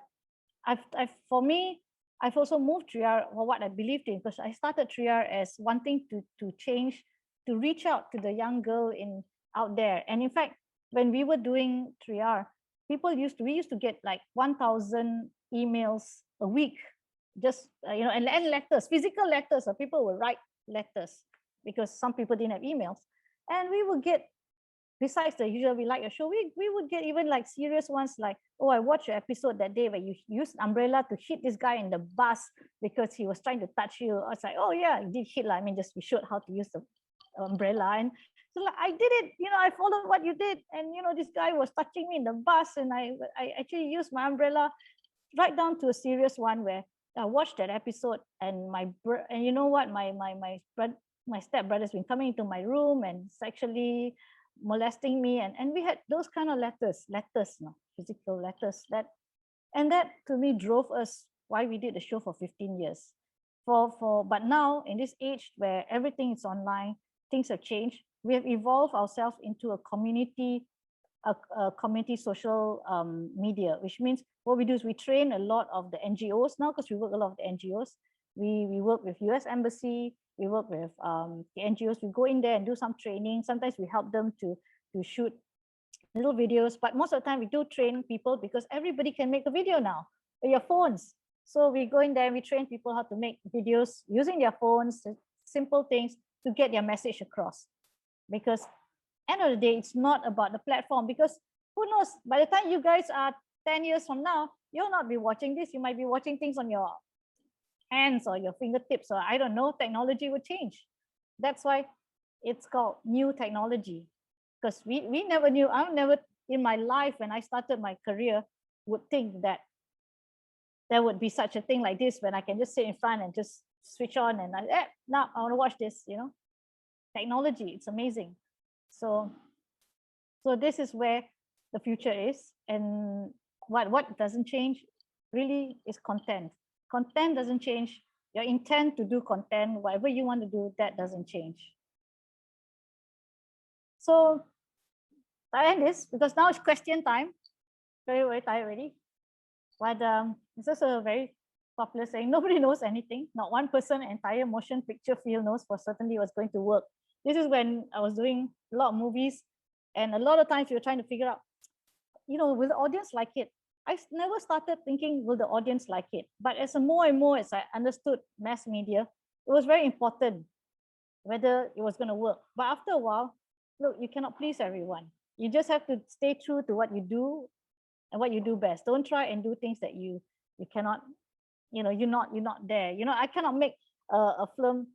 for me, I've also moved Triar for what I believed in, because I started Triar as wanting to change, to reach out to the young girl out there. And in fact, when we were doing Triar, we used to get like 1,000 emails a week, just you know, and letters, physical letters. So people would write letters because some people didn't have emails, and we would get, besides the usual "we like your show," we would get even like serious ones like, "Oh, I watched your episode that day where you used umbrella to hit this guy in the bus because he was trying to touch you." I was like, "Oh yeah, you did hit. I mean, just we showed how to use the umbrella." And so like, I did it, you know, I followed what you did, and you know, this guy was touching me in the bus, and I actually used my umbrella, right down to a serious one where I watched that episode, and and you know what, my stepbrother's been coming into my room and sexually molesting me, and we had those kind of letters, no, physical letters, that to me drove us why we did the show for 15 years. But now in this age where everything is online, things have changed. We have evolved ourselves into a community social media, which means what we do is we train a lot of the NGOs now, because we work a lot of the NGOs. We work with US Embassy, we work with the NGOs. We go in there and do some training. Sometimes we help them to shoot little videos, but most of the time we do train people, because everybody can make a video now with your phones. So we go in there and we train people how to make videos using their phones, simple things to get their message across. Because end of the day, it's not about the platform, because who knows, by the time you guys are 10 years from now, you'll not be watching this. You might be watching things on your hands or your fingertips, or I don't know, technology will change. That's why it's called new technology. because we never knew. I never in my life when I started my career would think that there would be such a thing like this when I can just sit in front and just switch on and now I want to watch this, technology, it's amazing. So this is where the future is, and what doesn't change really is content. Content doesn't change. Your intent to do content, whatever you want to do, that doesn't change. So I end this because now it's question time. Very, very tired already. But it's also a very popular saying, nobody knows anything. Not one person, entire motion picture field knows for certainly what's going to work. This is when I was doing a lot of movies, and a lot of times you're trying to figure out, will the audience like it? I never started thinking, will the audience like it? But as more and more as I understood mass media, it was very important whether it was going to work. But after a while, look, you cannot please everyone. You just have to stay true to what you do and what you do best. Don't try and do things that you cannot, you're not there. I cannot make a film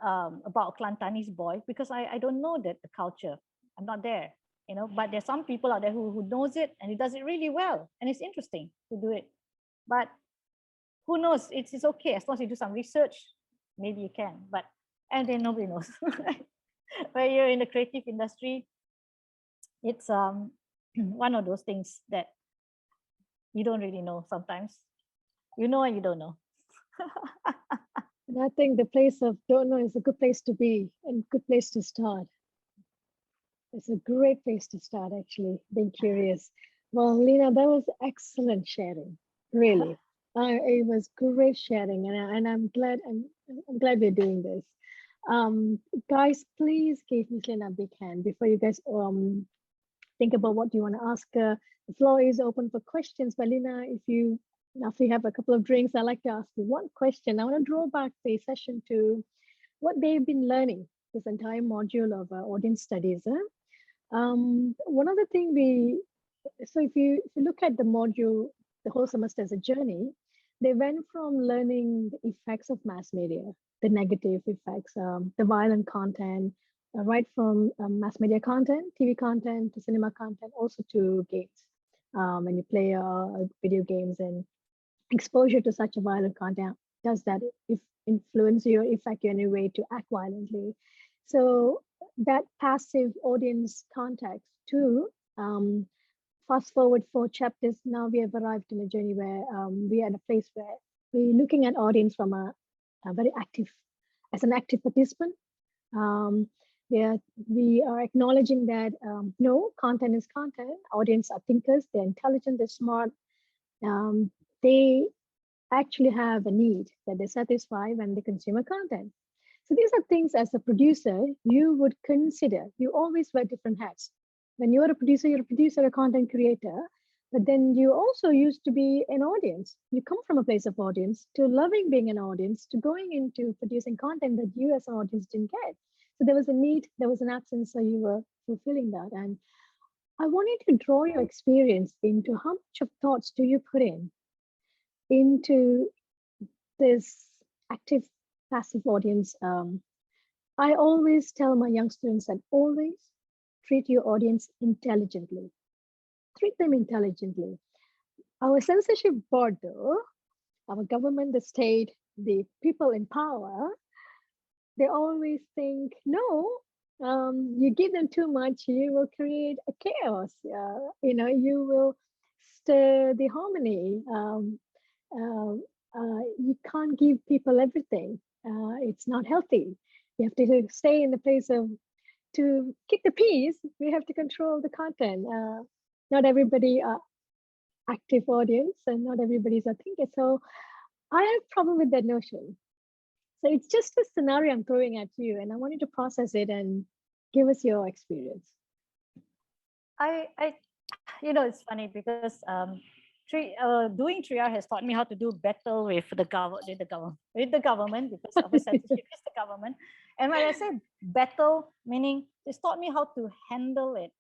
about Klantani's boy because I don't know that the culture. I'm not there. But there's some people out there who knows it and he does it really well, and it's interesting to do it. But who knows? It's okay as long as you do some research. Maybe you can, and then nobody knows. When you're in the creative industry, it's one of those things that you don't really know sometimes. You know and you don't know. And I think the place of don't know is a good place to be and good place to start. It's a great place to start, actually, being curious. Well, Lina, that was excellent sharing, really. It was great sharing, and I'm glad we're doing this. Guys, please give Miss Lina a big hand before you guys think about what you want to ask her. The floor is open for questions. But Lina, after you have a couple of drinks, I'd like to ask you one question. I want to draw back the session to what they've been learning this entire module of audience studies. One other thing so if you look at the module, the whole semester as a journey, they went from learning the effects of mass media, the negative effects, the violent content, right from mass media content, TV content, to cinema content, also to games. When you play video games, and exposure to such a violent content, does that influence you or affect you in a way to act violently? So that passive audience context too, fast forward 4 chapters, now we have arrived in a journey where we are at a place where we're looking at audience from a very active, as an active participant. We are acknowledging that no, content is content. Audience are thinkers, they're intelligent, they're smart. They actually have a need that they satisfy when they consume a content. So these are things as a producer you would consider. You always wear different hats. When you're a producer, a content creator, but then you also used to be an audience. You come from a place of audience to loving being an audience, to going into producing content that you as an audience didn't get. So there was a need, there was an absence, so you were fulfilling that. And I wanted to draw your experience into how much of thoughts do you put into this active passive audience. I always tell my young students that always treat your audience intelligently. Treat them intelligently. Our censorship board, though, our government, the state, the people in power, they always think, no, you give them too much, you will create a chaos. You will stir the harmony. You can't give people everything. It's not healthy. You have to stay in the place of, to keep the peace, we have to control the content. Not everybody are active audience and not everybody's a thinker. So I have problem with that notion. So it's just a scenario I'm throwing at you, and I want you to process it and give us your experience. It's funny because doing 3R has taught me how to do battle with the government because of the censorship is the government. And when I say battle, meaning it's taught me how to handle it.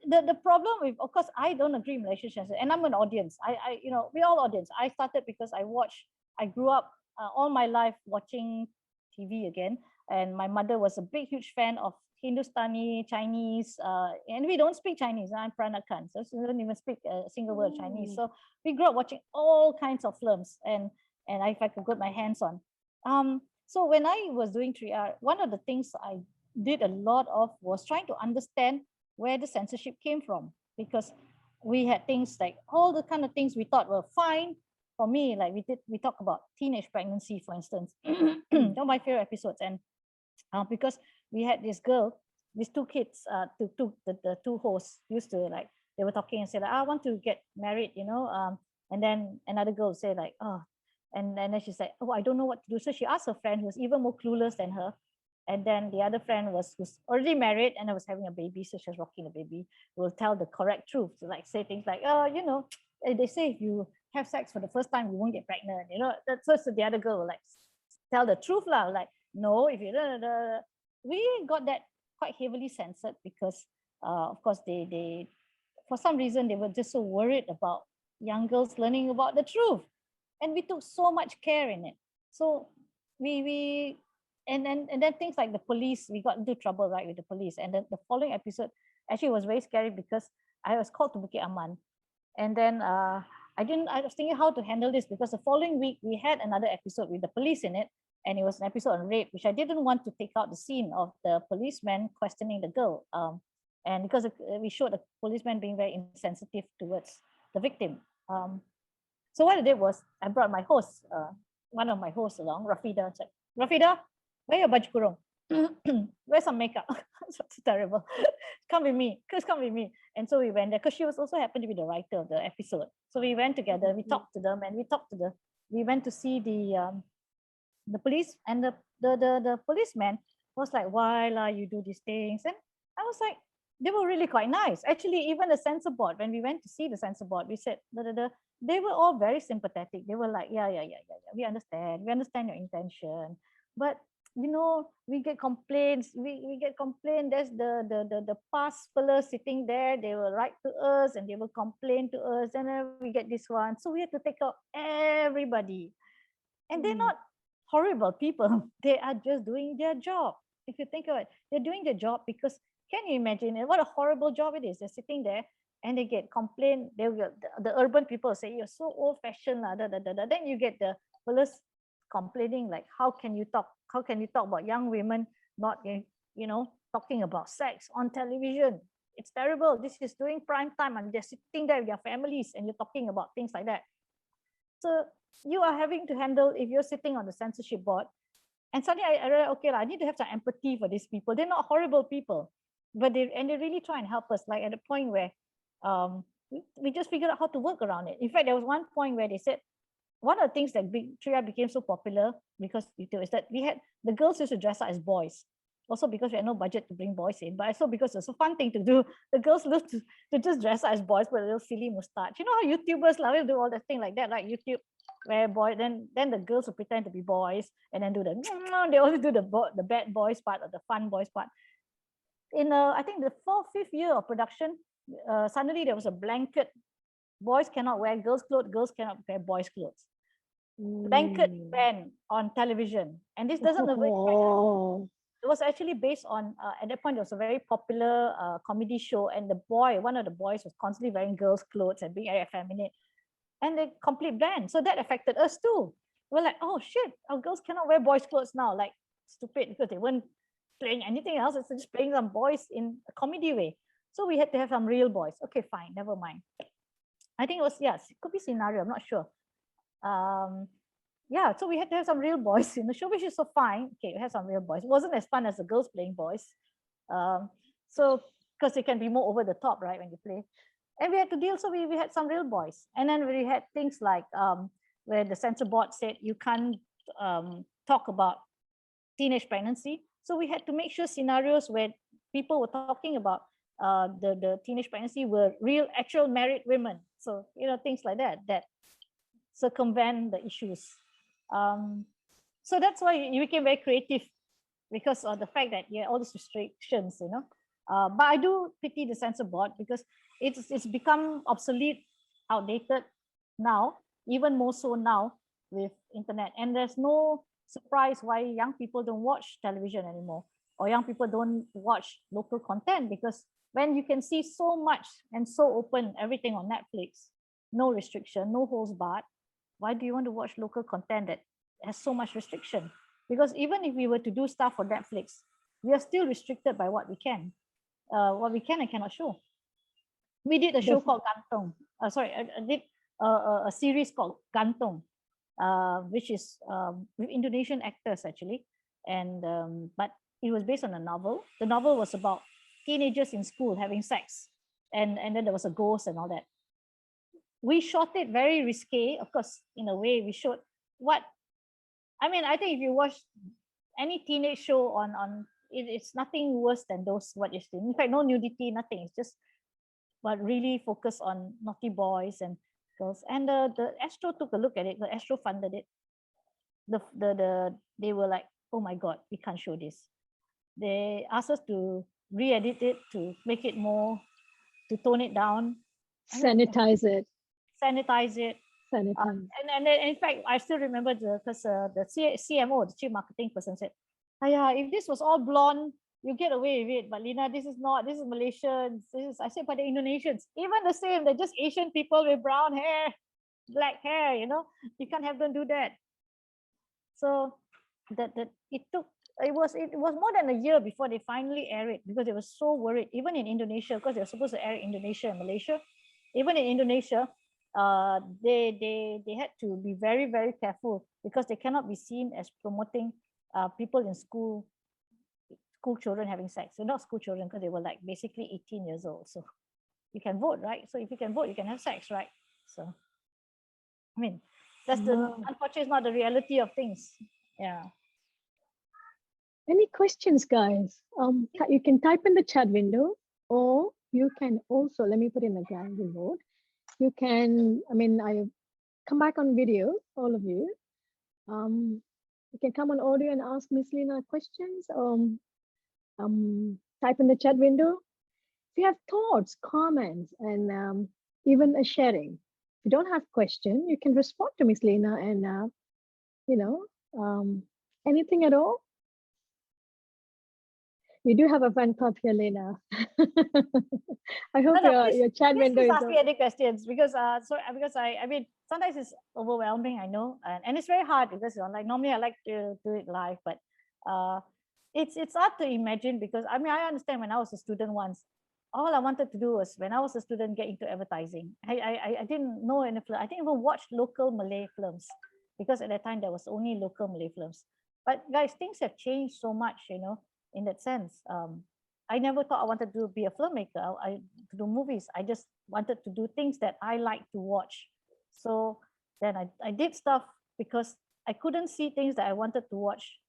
The problem with, of course, I don't agree in relationships, and I'm an audience. We're all audience. I started because I grew up all my life watching TV again. And my mother was a big, huge fan of Hindustani, Chinese, and we don't speak Chinese. I'm Pranakan, so we don't even speak a single word of Chinese. So we grew up watching all kinds of films, and if I could get my hands on. So when I was doing 3R, one of the things I did a lot of was trying to understand where the censorship came from, because we had things like all the kind of things we thought were fine. For me, like we talk about teenage pregnancy, for instance. One of my favorite episodes, and because we had this girl, these two kids, the two hosts used to, like, they were talking and said, I want to get married, and then another girl would say like, oh, and then she's like, oh, I don't know what to do. So she asked her friend who was even more clueless than her. And then the other friend was already married and I was having a baby, so she was rocking the baby, will tell the correct truth. So like say things like, oh, they say if you have sex for the first time, you won't get pregnant. So the other girl will like tell the truth lah, like, no, if you we got that quite heavily censored because of course they for some reason they were just so worried about young girls learning about the truth, and we took so much care in it. So we and then things like the police, we got into trouble, right, with the police. And then the following episode actually was very scary because I was called to Bukit Aman, and then I was thinking how to handle this, because the following week we had another episode with the police in it, and it was an episode on rape, which I didn't want to take out the scene of the policeman questioning the girl, and because we showed the policeman being very insensitive towards the victim. So what I did was I brought my host, one of my hosts along, Rafida. Said, Rafida, wear your baju kurung. Wear some makeup. It's terrible. Come with me. Come with me. And so we went there because she was also happened to be the writer of the episode. So we went together. We talked to them, and we went to see the police, and the policeman was like, why you do these things? And I was like, they were really quite nice. Actually, even the censor board, when we went to see the censor board, we said, they were all very sympathetic. They were like, yeah. We understand your intention. But we get complaints. We get complained. There's the past fellows sitting there. They will write to us and they will complain to us. And then we get this one. So we had to take out everybody. And they're not horrible people. They are just doing their job. If you think of it, they're doing their job because, can you imagine what a horrible job it is? They're sitting there and they get complained. The urban people say, you're so old fashioned. Then you get the fellas complaining like, how can you talk about young women not talking about sex on television? It's terrible. This is during prime time and they're sitting there with their families and you're talking about things like that. So you are having to handle, if you're sitting on the censorship board, and suddenly I realized, okay, I need to have some empathy for these people. They're not horrible people, but they really try and help us, like at a point where we just figured out how to work around it. In fact, there was one point where they said, one of the things that 3R became so popular because is that we had the girls used to dress up as boys. Also because we had no budget to bring boys in, but also because it's a fun thing to do. The girls love to just dress up as boys with a little silly mustache. You know how YouTubers will do all that thing like that, like YouTube, where then the girls will pretend to be boys and then do they always do the bad boys part or the fun boys part. In I think the 4th-5th year of production, suddenly there was a blanket. Boys cannot wear girls' clothes, girls cannot wear boys' clothes. Blanket ban on television. And this doesn't it was actually based on, at that point, it was a very popular comedy show, and one of the boys was constantly wearing girls' clothes and being very effeminate. And they complete ban. So that affected us too. We're like, oh shit, our girls cannot wear boys' clothes now. Like, stupid, because they weren't playing anything else. It's just playing some boys in a comedy way. So we had to have some real boys. Okay, fine, never mind. I think it was, yes, it could be scenario, I'm not sure. Yeah, so we had to have some real boys in the show, which is so fine. Okay, we had some real boys. It wasn't as fun as the girls playing boys. So, because it can be more over the top, right, when you play. And we had to deal, so we had some real boys. And then we had things like where the censor board said you can't talk about teenage pregnancy. So we had to make sure scenarios where people were talking about the teenage pregnancy were real, actual married women. So, things like that circumvent the issues. So that's why you became very creative, because of the fact that all these restrictions, but I do pity the censor board because it's become obsolete, outdated now, even more so now with internet, and there's no surprised why young people don't watch television anymore, or young people don't watch local content, because when you can see so much and so open everything on Netflix, no restriction, no holds barred, why do you want to watch local content that has so much restriction? Because even if we were to do stuff for Netflix, we are still restricted by what we can. What we can and cannot show. We did a show called Gantong. I did a series called Gantong, which is with Indonesian actors actually, and but it was based on a novel. The novel was about teenagers in school having sex, and then there was a ghost and all that. We shot it very risque, of course. In a way, we showed what. I mean, I think if you watch any teenage show on it's nothing worse than those what you've seen. In fact, no nudity, nothing. It's just, but really focus on naughty boys and girls. And the Astro took a look at it. The Astro funded it. They were like, oh my God, we can't show this. They asked us to re-edit it, to make it more, to tone it down, sanitize it. Sanitize it. Sanitize. And then, in fact, I still remember because the CMO, the chief marketing person, said, "Aya, if this was all blonde, you get away with it. But Lina, this is not. This is Malaysians. I said, but the Indonesians, even the same. They're just Asian people with brown hair, black hair. You know, you can't have them do that." So that it was more than a year before they finally aired it, because they were so worried. Even in Indonesia, because they were supposed to air Indonesia and Malaysia. Even in Indonesia, they had to be very, very careful, because they cannot be seen as promoting people in school children having sex. So not school children, because they were like basically 18 years old. So you can vote, right? So if you can vote, you can have sex, right? So I mean, that's unfortunately, it's not the reality of things. Yeah. Any questions, guys? You can type in the chat window, or you can also, let me put in the gallery mode. You can, I come back on video, all of you. You can come on audio and ask Miss Lina questions. Type in the chat window. If you have thoughts, comments, and even a sharing. If you don't have question, you can respond to Miss Lina and, anything at all. You do have a fan club here, Lina. I hope your chat window is. Ask me any questions, because I mean, sometimes it's overwhelming, I know, and it's very hard because like normally I like to do it live, but it's hard to imagine, because I mean, I understand when I was a student once, all I wanted to do was, when I was a student, get into advertising. I didn't know any film. I didn't even watch local Malay films, because at that time there was only local Malay films. But guys, things have changed so much, in that sense. I never thought I wanted to be a filmmaker. To do movies. I just wanted to do things that I like to watch. So then I did stuff because I couldn't see things that I wanted to watch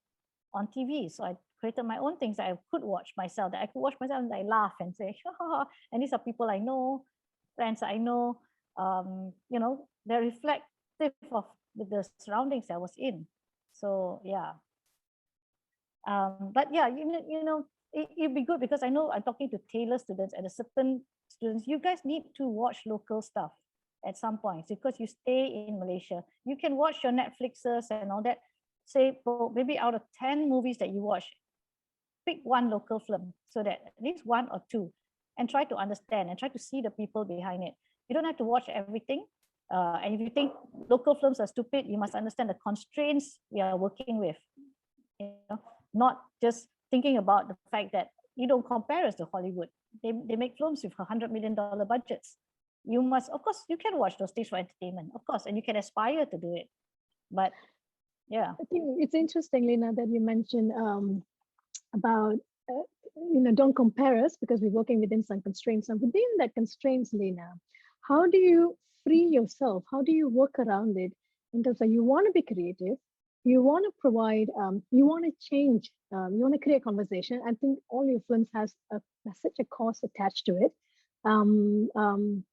on TV. So I created my own things that I could watch myself, that I could watch myself and I laugh and say, and these are people I know, friends I know, they're reflective of the surroundings I was in. So yeah. But yeah, it'd be good, because I know I'm talking to Taylor students and a certain students. You guys need to watch local stuff at some point, because you stay in Malaysia. You can watch your Netflixes and all that. Say, maybe out of 10 movies that you watch, pick one local film, so that at least one or two, and try to understand and try to see the people behind it. You don't have to watch everything. And if you think local films are stupid, you must understand the constraints we are working with. Not just thinking about the fact that you don't compare us to Hollywood. They make films with $100 million budgets. You must, of course, you can watch those things for entertainment, of course, and you can aspire to do it. But yeah, I think it's interesting, Lina, that you mentioned about don't compare us, because we're working within some constraints. And within that constraints, Lina, how do you free yourself? How do you work around it? In terms of, you want to be creative, you want to provide, you want to change, you want to create conversation. I think all your films has such a cost attached to it,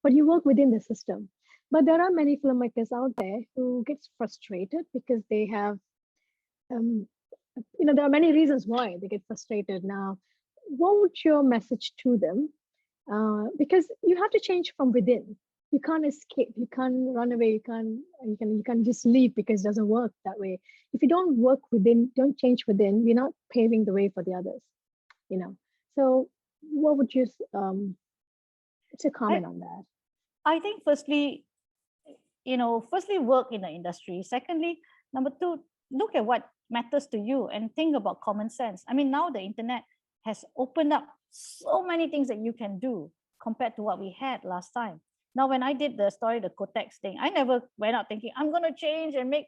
but you work within the system. But there are many filmmakers out there who gets frustrated because they have, there are many reasons why they get frustrated. Now, what would your message to them? Because you have to change from within. you can't escape, you can't run away, you can just leave, because it doesn't work that way. If you don't work within, don't change within, we're not paving the way for the others, you know. So what would you what's your comment on that? I think firstly, firstly, work in the industry. Secondly, number two, look at what matters to you and think about common sense. I mean, now the internet has opened up so many things that you can do compared to what we had last time. Now, when I did the story, the Kotex thing, I never went out thinking I'm going to change and make,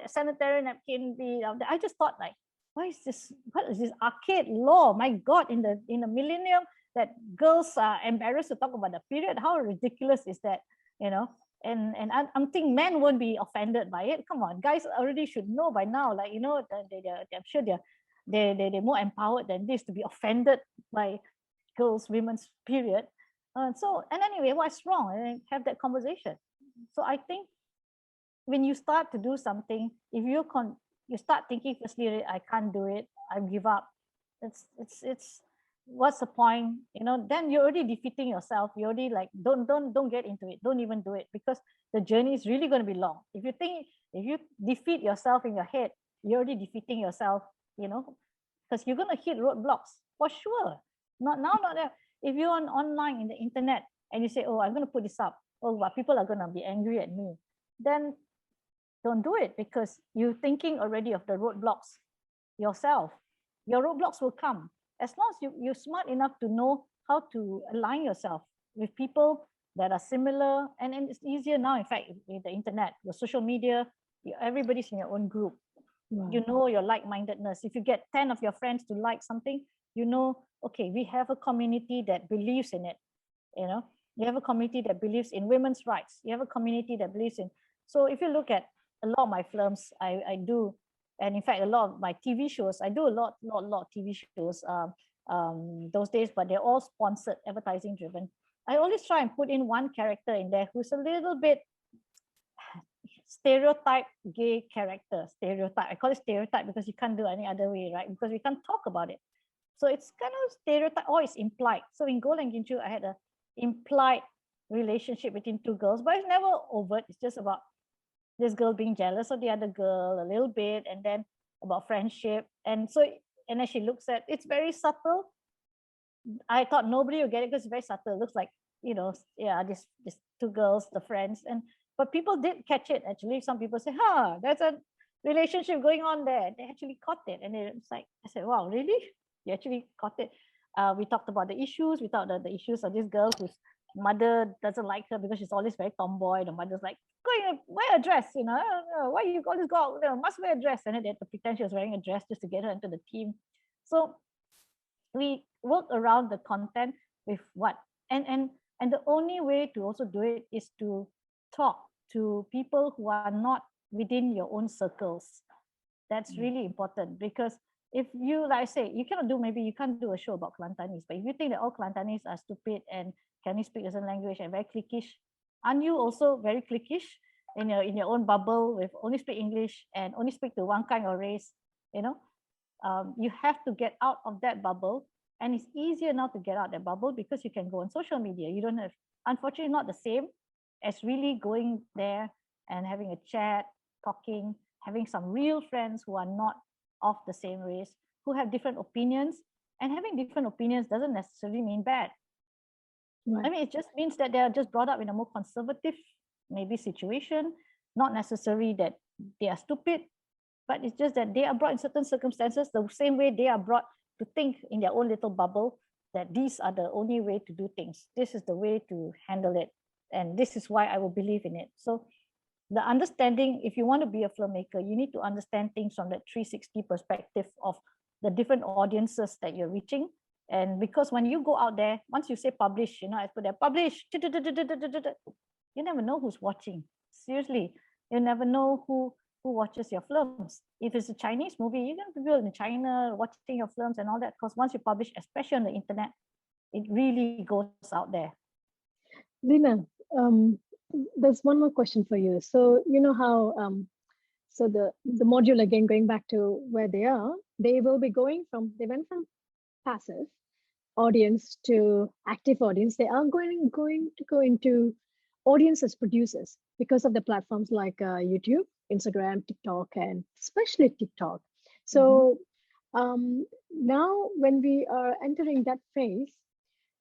sanitary napkin be. I just thought like, what is this arcade law? My God, in the millennium that girls are embarrassed to talk about the period. How ridiculous is that? And I'm thinking men won't be offended by it. Come on, guys already should know by now. Like, I'm sure they're more empowered than this to be offended by women's period. And anyway, what's wrong? And have that conversation. So I think when you start to do something, if you start thinking firstly, I can't do it, I give up. It's what's the point? Then you're already defeating yourself. You're already like, don't get into it. Don't even do it, because the journey is really going to be long. If you defeat yourself in your head, you're already defeating yourself, because you're going to hit roadblocks for sure. Not that. If you're online in the internet and you say, oh, I'm going to put this up, oh, but people are going to be angry at me, then don't do it, because you're thinking already of the roadblocks yourself. Your roadblocks will come. As long as you're smart enough to know how to align yourself with people that are similar, and it's easier now, in fact, with the internet, with social media, everybody's in your own group. Wow. You know your like-mindedness. If you get 10 of your friends to like something, okay, we have a community that believes in it. You have a community that believes in women's rights. You have a community that believes in. So if you look at a lot of my films, I do, and in fact, a lot of my TV shows, I do a lot of TV shows those days, but they're all sponsored, advertising driven. I always try and put in one character in there who's a little bit stereotype gay character. Stereotype. I call it stereotype because you can't do any other way, right? Because we can't talk about it. So it's kind of stereotype, or it's implied. So in Gold and Ginchu, I had an implied relationship between two girls, but it's never overt. It's just about this girl being jealous of the other girl a little bit, and then about friendship. And then she looks at, it's very subtle. I thought nobody would get it because it's very subtle. It looks like, these two girls, the friends, but people did catch it actually. Some people say, there's a relationship going on there. They actually caught it. And it's like, I said, wow, really? You actually caught it. We talked about the issues. We talked about the issues of this girl whose mother doesn't like her because she's always very tomboy. The mother's like, go wear a dress, why you always go out, must wear a dress. And then they had to pretend she was wearing a dress just to get her into the team. So we work around the content with what, and the only way to also do it is to talk to people who are not within your own circles. That's really important, because if you, like I say, you can't do a show about Kelantanis, but if you think that all Kelantanis are stupid and can only speak a certain language and very cliquish, aren't you also very cliquish in your own bubble with only speak English and only speak to one kind of race? You have to get out of that bubble, and it's easier now to get out of that bubble because you can go on social media. You don't have, unfortunately, not the same as really going there and having a chat, talking, having some real friends who are not of the same race, who have different opinions. And having different opinions doesn't necessarily mean bad. Right. I mean, it just means that they are just brought up in a more conservative, maybe, situation. Not necessarily that they are stupid, but it's just that they are brought in certain circumstances the same way they are brought to think in their own little bubble that these are the only way to do things. This is the way to handle it. And this is why I will believe in it. So the understanding, if you want to be a filmmaker, you need to understand things from that 360 perspective of the different audiences that you're reaching. And because when you go out there, once you say publish, I put there, publish, you never know who's watching. Seriously, you never know who watches your films. If it's a Chinese movie, you're going to people in China watching your films and all that, because once you publish, especially on the internet, it really goes out there. Lina, there's one more question for you. So you know how so the module, again, going back to where they will be they went from passive audience to active audience. They are going to go into audience as producers because of the platforms like YouTube, Instagram, TikTok, and especially TikTok. So now when we are entering that phase,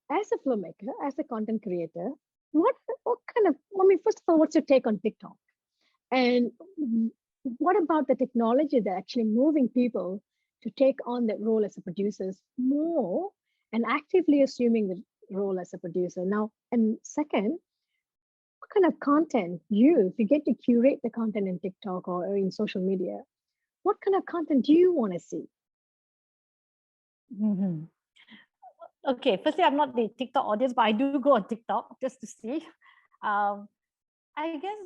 as a filmmaker, as a content creator, what kind of, I mean, first of all, what's your take on TikTok? And what about the technology that actually moving people to take on that role as a producers more and actively assuming the role as a producer now? And second, what kind of content if you get to curate the content in TikTok or in social media, what kind of content do you want to see? Okay, firstly, I'm not the TikTok audience, but I do go on TikTok just to see. I guess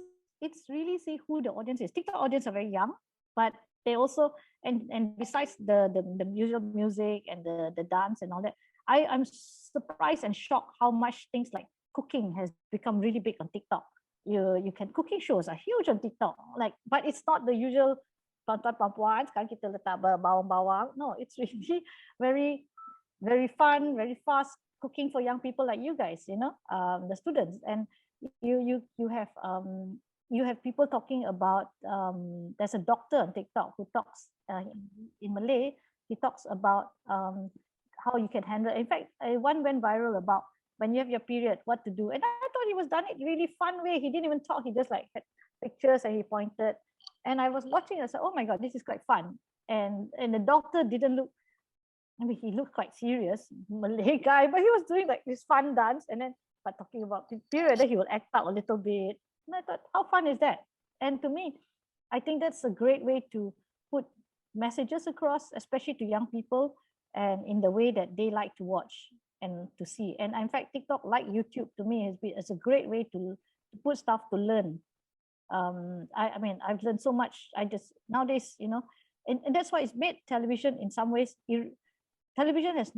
it's really see who the audience is. TikTok audience are very young, but they also, and besides the usual music and the dance and all that, I'm surprised and shocked how much things like cooking has become really big on TikTok. You can, cooking shows are huge on TikTok, like, but it's not the usual tonton perempuan sekarang kita letak bawang-bawang. No, it's really very fun, very fast cooking for young people like you guys, you know, the students. And you have people talking about, there's a doctor on TikTok who talks in Malay. He talks about how you can handle. In fact, one went viral about when you have your period, what to do. And I thought he was done it really fun way. He didn't even talk. He just like had pictures and he pointed. And I was watching. I said, "Oh my God, this is quite fun." And the doctor didn't look. I mean, he looked quite serious, Malay guy, but he was doing like this fun dance. And then, but talking about the period, then he will act out a little bit. And I thought, how fun is that? And to me, I think that's a great way to put messages across, especially to young people, and in the way that they like to watch and to see. And in fact, TikTok, like YouTube, to me, is a great way to put stuff to learn. I mean, I've learned so much. I just nowadays, you know, and that's why it's made television in some ways. Television has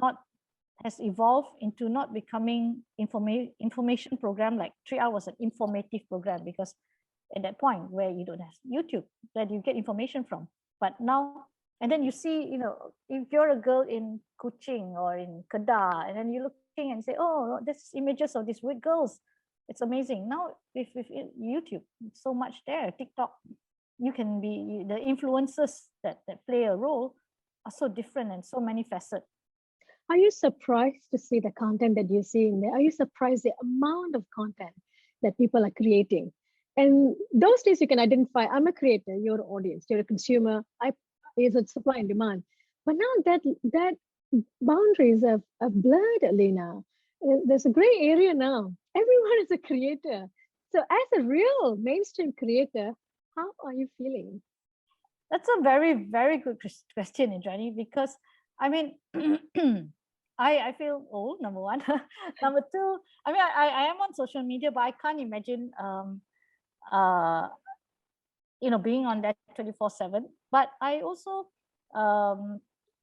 evolved into not becoming information program like 3 hours, an informative program, because at that point where you don't have YouTube that you get information from. But now, and then you see, you know, if you're a girl in Kuching or in Kedah, and then you're looking and say, oh, there's images of these weird girls. It's amazing. Now with YouTube, so much there. TikTok, you can be, the influencers that play a role are so different and so many facets. Are you surprised to see the content that you see in there? Are you surprised the amount of content that people are creating? And those days you can identify, I'm a creator, you're an audience, you're a consumer, is it supply and demand? But now that boundaries have blurred, Lina. There's a gray area now. Everyone is a creator. So as a real mainstream creator, how are you feeling? That's a very, very good question, Indrani, because I mean, I feel old, number one. Number two, I mean, I am on social media, but I can't imagine, you know, being on that 24/7. But I also,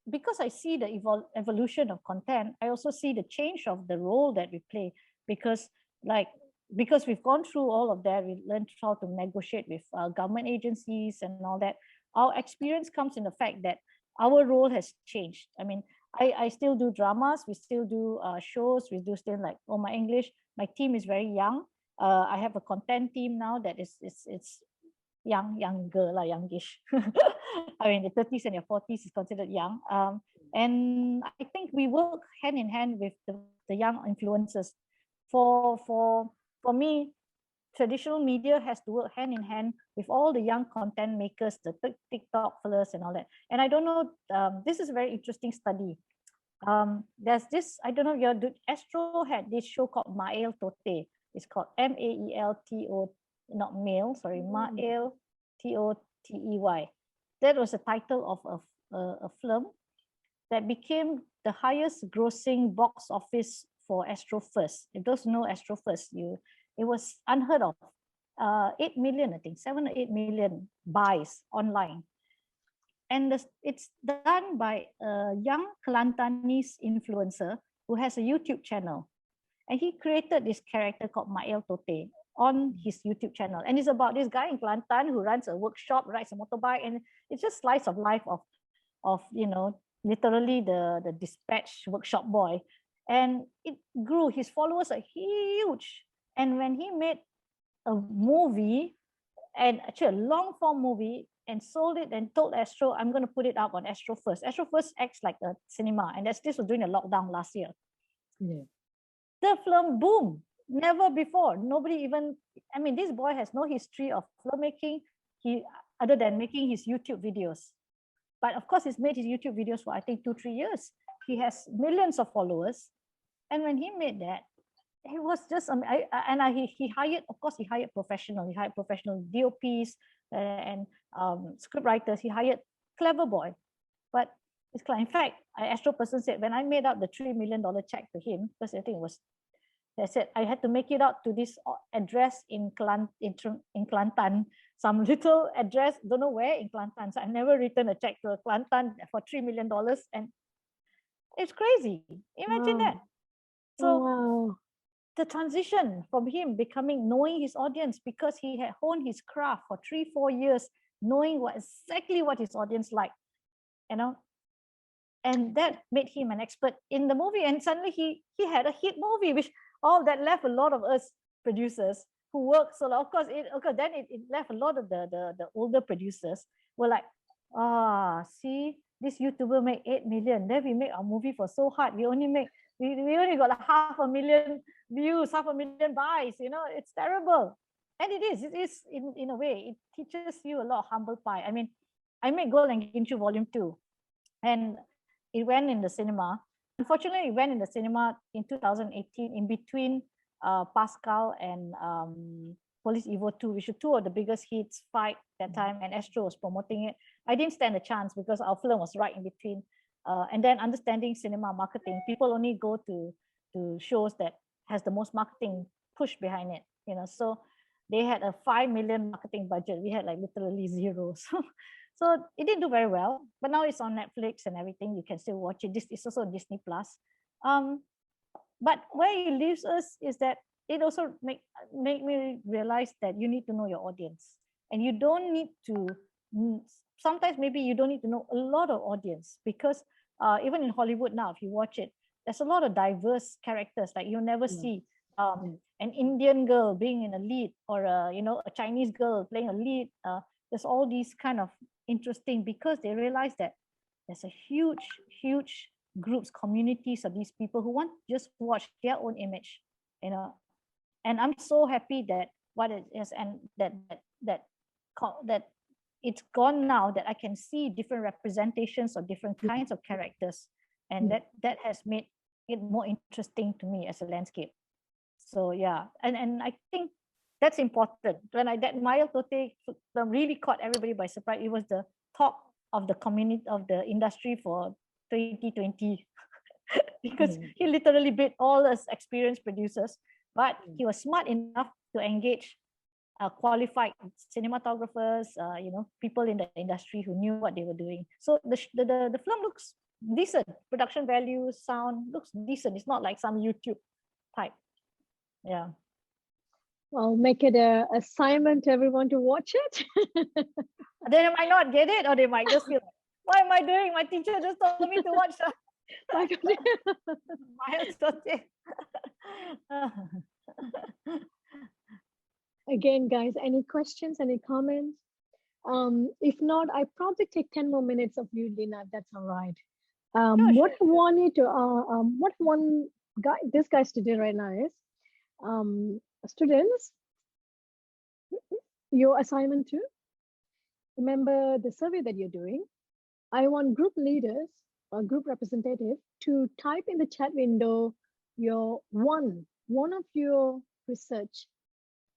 because I see the evolution of content, I also see the change of the role that we play. Because we've gone through all of that, we learned how to negotiate with government agencies and all that. Our experience comes in the fact that our role has changed. I mean, I still do dramas, we still do shows, we do still like Oh My English. My team is very young. I have a content team now that it's younger, youngish. I mean, the 30s and your 40s is considered young. And I think we work hand in hand with the young influencers. For me, traditional media has to work hand in hand with all the young content makers, the TikTok fellas and all that. And I don't know, this is a very interesting study. There's this, I don't know, Astro had this show called Mael Tote. It's called Maelto, not male, sorry, Mael Totey. That was the title of a film that became the highest grossing box office for Astro First. If those know Astro First, it was unheard of. 8 million, I think, 7 or 8 million buys online. And it's done by a young Kelantanese influencer who has a YouTube channel. And he created this character called Mael Tote on his YouTube channel. And it's about this guy in Kelantan who runs a workshop, rides a motorbike, and it's just slice of life of you know, literally the dispatch workshop boy. And it grew. His followers are huge. And when he made a movie, and actually a long form movie, and sold it and told Astro, I'm going to put it up on Astro First. Astro First acts like a cinema, and this was during the lockdown last year. Yeah. The film boom. Never before. Nobody even, I mean, this boy has no history of filmmaking, other than making his YouTube videos. But of course, he's made his YouTube videos for I think 2-3 years. He has millions of followers. And when he made that, it was just, he hired, of course, he hired professional. He hired professional DOPs and script writers. He hired clever boy. But it's clear. In fact, an Astro person said, when I made out the $3 million check to him, because I think it was, I said, I had to make it out to this address in Kelantan, some little address, don't know where in Kelantan. So I never written a check to a Kelantan for $3 million. And it's crazy. Imagine that. So wow. the transition from him knowing his audience, because he had honed his craft for 3-4 years, knowing exactly what his audience liked, you know, and that made him an expert in the movie. And suddenly he had a hit movie, which all that left a lot of us producers who work so long. Of course, then it left a lot of the older producers were like, see, this YouTuber made 8 million. Then we make our movie for so hard. We only got like 500,000 views, 500,000 buys. You know, it's terrible. And it is in a way, it teaches you a lot of humble pie. I mean, I made Gold and Ginchu Volume 2, and it went in the cinema. Unfortunately, it went in the cinema in 2018 in between Pascal and Police Evo 2, which are two of the biggest hits fight that time, and Astro was promoting it. I didn't stand a chance because our film was right in between. And then understanding cinema marketing, people only go to shows that has the most marketing push behind it, you know. So they had a 5 million marketing budget. We had like literally zero. So it didn't do very well, but now it's on Netflix and everything. You can still watch it. This is also Disney Plus. But where it leaves us is that it also make me realize that you need to know your audience, and you don't need to. Sometimes maybe you don't need to know a lot of audience, because even in Hollywood now, if you watch it, there's a lot of diverse characters. Like you never see an Indian girl being in a lead, or a Chinese girl playing a lead. There's all these kind of interesting, because they realize that there's a huge groups, communities of these people who want to just watch their own image, you know. And I'm so happy that what it is, and that it's gone now, that I can see different representations of different kinds of characters, and that has made it more interesting to me as a landscape. So yeah, and I think that's important. When that Maya Tote really caught everybody by surprise. It was the talk of the community, of the industry for 2020, because he literally beat all us experienced producers, but he was smart enough to engage qualified cinematographers, people in the industry who knew what they were doing. So the film looks decent. Production value, sound looks decent. It's not like some YouTube type. Yeah. I'll make it a assignment to everyone to watch it. They might not get it, or they might just feel, what am I doing? My teacher just told me to watch Again, guys, any questions, any comments? If not, I probably take 10 more minutes of you, Lina, if that's all right. What I want this guys to do right now is, students, your assignment too. Remember the survey that you're doing. I want group leaders or group representative to type in the chat window your one of your research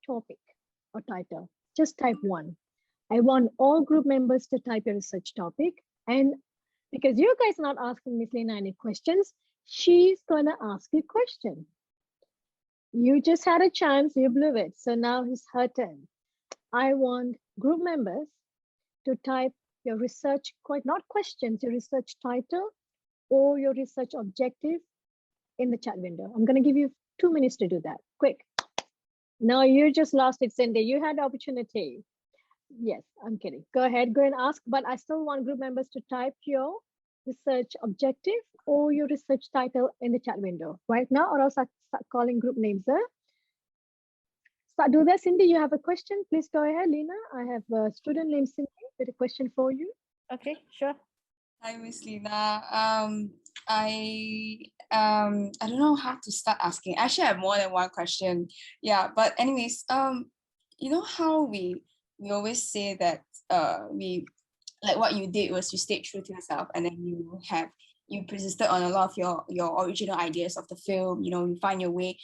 topic or title. Just type one. I want all group members to type your research topic, and because you guys are not asking Miss Lina any questions, she's gonna ask you a question. You just had a chance, you blew it. So now it's her turn. I want group members to type your research, not questions, your research title or your research objective in the chat window. I'm going to give you 2 minutes to do that. Quick. No, you just lost it, Cindy. You had the opportunity. Yes, I'm kidding. Go ahead, go and ask. But I still want group members to type your research objective or your research title in the chat window right now, or else I start calling group names. start do that. Cindy, you have a question? Please go ahead, Lina. I have a student named Cindy with a question for you. Okay, sure. Hi, Miss Lina. I don't know how to start asking. Actually, I have more than one question. Yeah, but anyways, you know how we always say that we like what you did was you stayed true to yourself, and then you persisted on a lot of your original ideas of the film. You know, you find your way,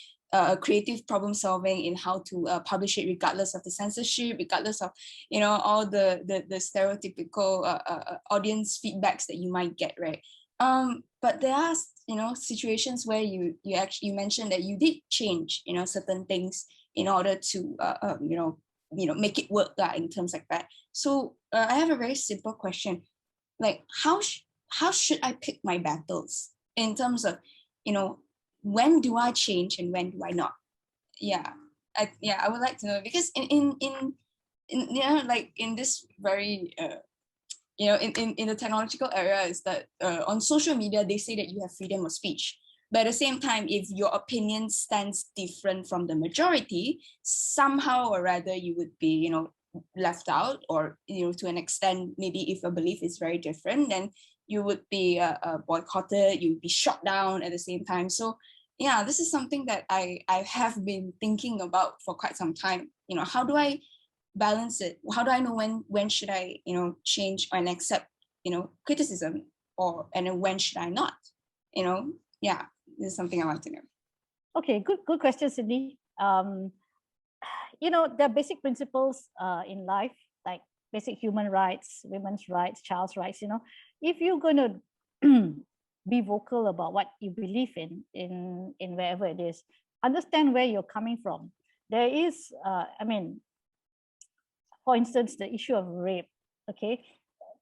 creative problem solving in how to publish it, regardless of the censorship, regardless of all the stereotypical audience feedbacks that you might get, right? But there are situations where you mentioned that you did change certain things in order to make it work in terms like that. So I have a very simple question, like how should I pick my battles in terms of when do I change and when do I not? I would like to know, because in like in this very in the technological era, is that on social media they say that you have freedom of speech, but at the same time, if your opinion stands different from the majority, somehow or rather you would be left out, or to an extent, maybe if a belief is very different, then you would be boycotted, you would be shut down at the same time. So yeah, this is something that I have been thinking about for quite some time. How do I balance it? How do I know when should I change and accept criticism, and then when should I not? Yeah, this is something I want to know. Okay, good question, Sydney. There are basic principles in life, like basic human rights, women's rights, child's rights. If you're going to be vocal about what you believe in wherever it is, understand where you're coming from. There is, for instance, the issue of rape. Okay,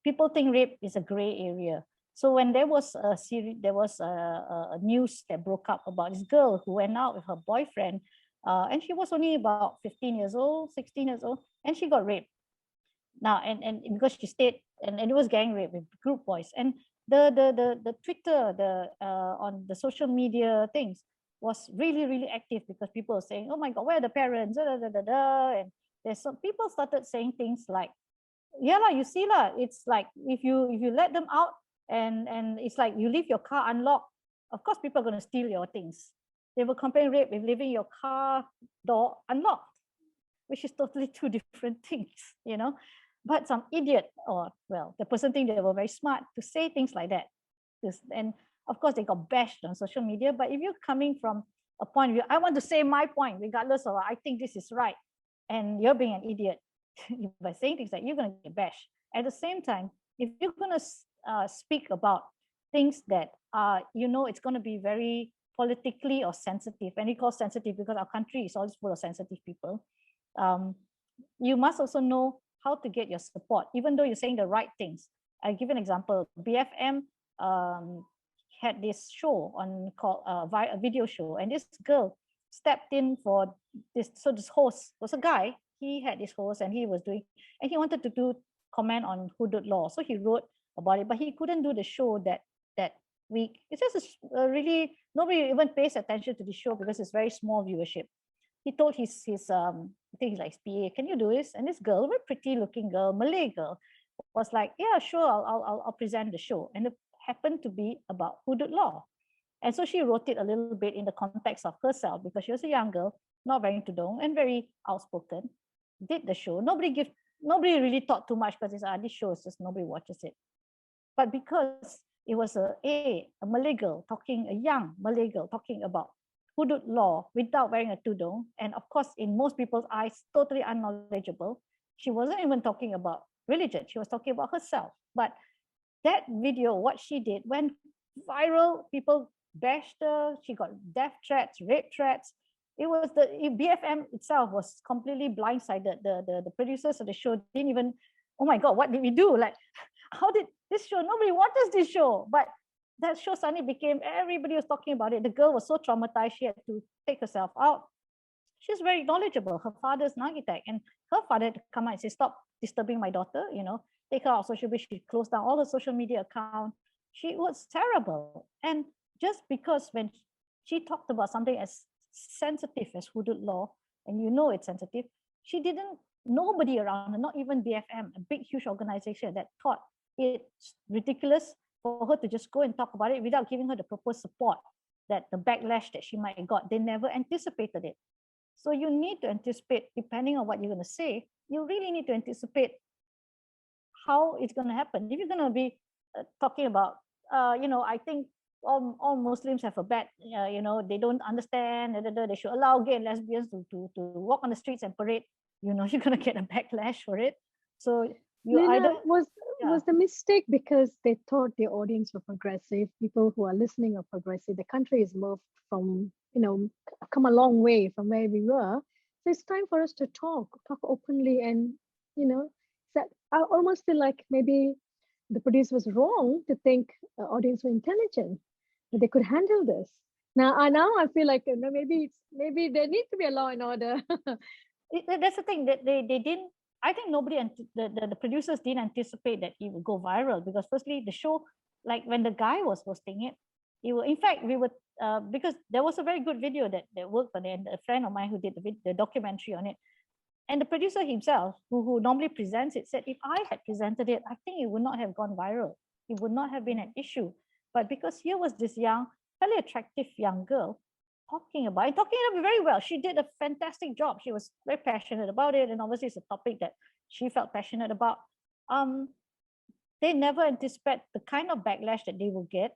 people think rape is a gray area. So when there was a news that broke up about this girl who went out with her boyfriend, and she was only about 15 years old, 16 years old, and she got raped. Now, and because she stayed, and it was gang rape with group boys, and the Twitter, on the social media things was really active, because people were saying, oh my God, where are the parents? And there's some people started saying things like, yeah lah, you see lah, it's like if you let them out, and it's like you leave your car unlocked, of course people are going to steal your things. They were comparing rape with leaving your car door unlocked, which is totally two different things, But some idiot, or well, the person think they were very smart to say things like that. And of course they got bashed on social media. But if you're coming from a point of view, I want to say my point, regardless of I think this is right, and you're being an idiot by saying things like, you're going to get bashed. At the same time, if you're going to speak about things that it's going to be very politically or sensitive, and we call sensitive because our country is always full of sensitive people, you must also know how to get your support, even though you're saying the right things. I give an example. BFM had this show called a video show, and this girl stepped in for this. So this host was a guy. He had this host, and he wanted to do comment on hudud law. So he wrote about it, but he couldn't do the show that week. It's just really, nobody even pays attention to the show because it's very small viewership. He told his I think he's like PA, can you do this? And this girl, very pretty looking girl, Malay girl, was like, yeah, sure, I'll present the show. And it happened to be about hudud law. And so she wrote it a little bit in the context of herself, because she was a young girl, not very tudung and very outspoken, did the show. Nobody really thought too much, because this show is just nobody watches it. But because it was a Malay girl a young Malay girl talking about hudud law without wearing a tudung, and of course in most people's eyes totally unknowledgeable. She wasn't even talking about religion, she was talking about herself. But that video, what she did, went viral. People bashed her, she got death threats, rape threats. It was the BFM itself was completely blindsided. The producers of the show didn't even, oh my God, what did we do? Like, how did this show, nobody watches this show, but that show suddenly became, everybody was talking about it. The girl was so traumatized, she had to take herself out. She's very knowledgeable. Her father's an architect, and her father had to come out and say, stop disturbing my daughter, take her out of social media. She closed down all her social media accounts. She was terrible. And just because when she talked about something as sensitive as hudud law, and you know it's sensitive, she didn't, nobody around her, not even BFM, a big, huge organization that thought it's ridiculous for her to just go and talk about it without giving her the proper support, that the backlash that she might have got, they never anticipated it. So you need to anticipate, depending on what you're going to say, you really need to anticipate how it's going to happen. If you're going to be talking about, I think all Muslims have a bad, they don't understand, they should allow gay and lesbians to walk on the streets and parade, you're going to get a backlash for it. So you Lina, either... was the mistake because they thought the audience were progressive, people who are listening are progressive, the country is moved from, come a long way from where we were. So it's time for us to talk openly, and that I almost feel like maybe the producer was wrong to think the audience were intelligent, that they could handle this. Now I feel like maybe there needs to be a law and order. That's the thing, that they didn't. I think nobody, the producers didn't anticipate that it would go viral, because firstly, the show, like when the guy was hosting it, in fact, we would, because there was a very good video that worked on it, and a friend of mine who did the documentary on it, and the producer himself, who normally presents it, said, if I had presented it, I think it would not have gone viral. It would not have been an issue. But because here was this young, fairly attractive young girl talking about it very well. She did a fantastic job. She was very passionate about it. And obviously it's a topic that she felt passionate about. They never anticipate the kind of backlash that they will get.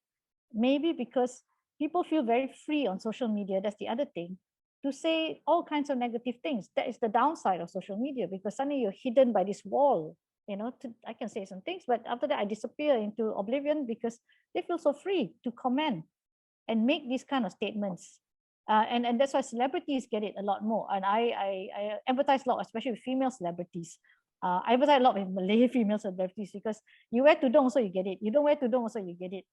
Maybe because people feel very free on social media. That's the other thing, to say all kinds of negative things. That is the downside of social media, because suddenly you're hidden by this wall. I can say some things, but after that I disappear into oblivion, because they feel so free to comment and make these kind of statements. And that's why celebrities get it a lot more. And I empathize a lot, especially with female celebrities. I empathize a lot with Malay female celebrities, because you wear tudung, so you get it. You don't wear tudung, so you get it.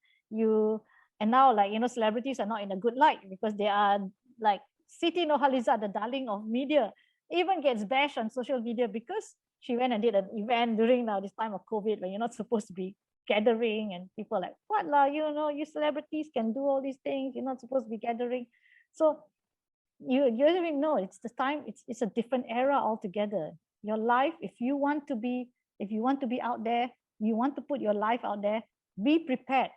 And now, celebrities are not in a good light, because they are like Siti Nurhaliza, the darling of media, even gets bashed on social media because she went and did an event during now this time of COVID, when you're not supposed to be gathering, and people are like, what lah, you celebrities can do all these things, you're not supposed to be gathering. So you don't even know, it's the time, it's a different era altogether. Your life, if you want to be out there, you want to put your life out there, be prepared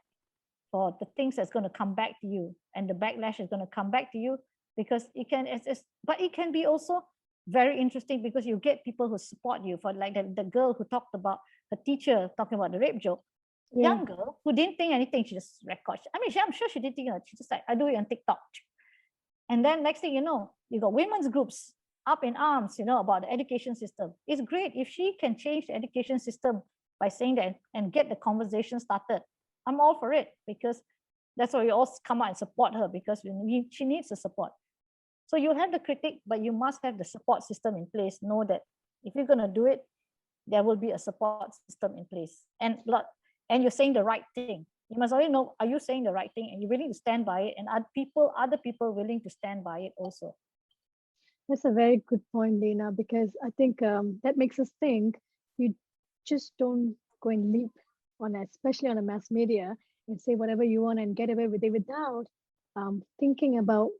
for the things that's going to come back to you, and the backlash is going to come back to you, because but it can be also very interesting, because you get people who support you. For like the girl who talked about her teacher talking about the rape joke, young girl who didn't think anything, she just records. I'm sure she didn't think, she just like, I do it on TikTok. And then next thing you know, you got women's groups up in arms, about the education system. It's great if she can change the education system by saying that and get the conversation started. I'm all for it, because that's why we all come out and support her, because she needs the support. So you'll have the critic, but you must have the support system in place. Know that if you're going to do it, there will be a support system in place. And you're saying the right thing. You must already know, are you saying the right thing, and you're willing to stand by it, and other people willing to stand by it also. That's a very good point, Lina, because I think that makes us think you just don't go and leap on, especially on a mass media, and say whatever you want and get away with it without thinking about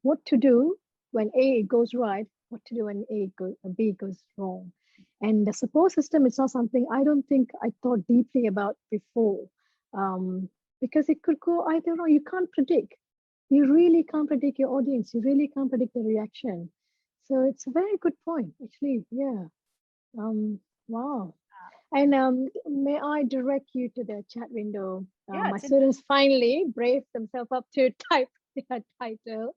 what to do when A goes right, what to do when B goes wrong. And the support system is not something I don't think I thought deeply about before, because it could go either way. You can't predict. You really can't predict your audience. You really can't predict the reaction. So it's a very good point, actually. Yeah. Wow. And may I direct you to the chat window? My students finally braved themselves up to type their title.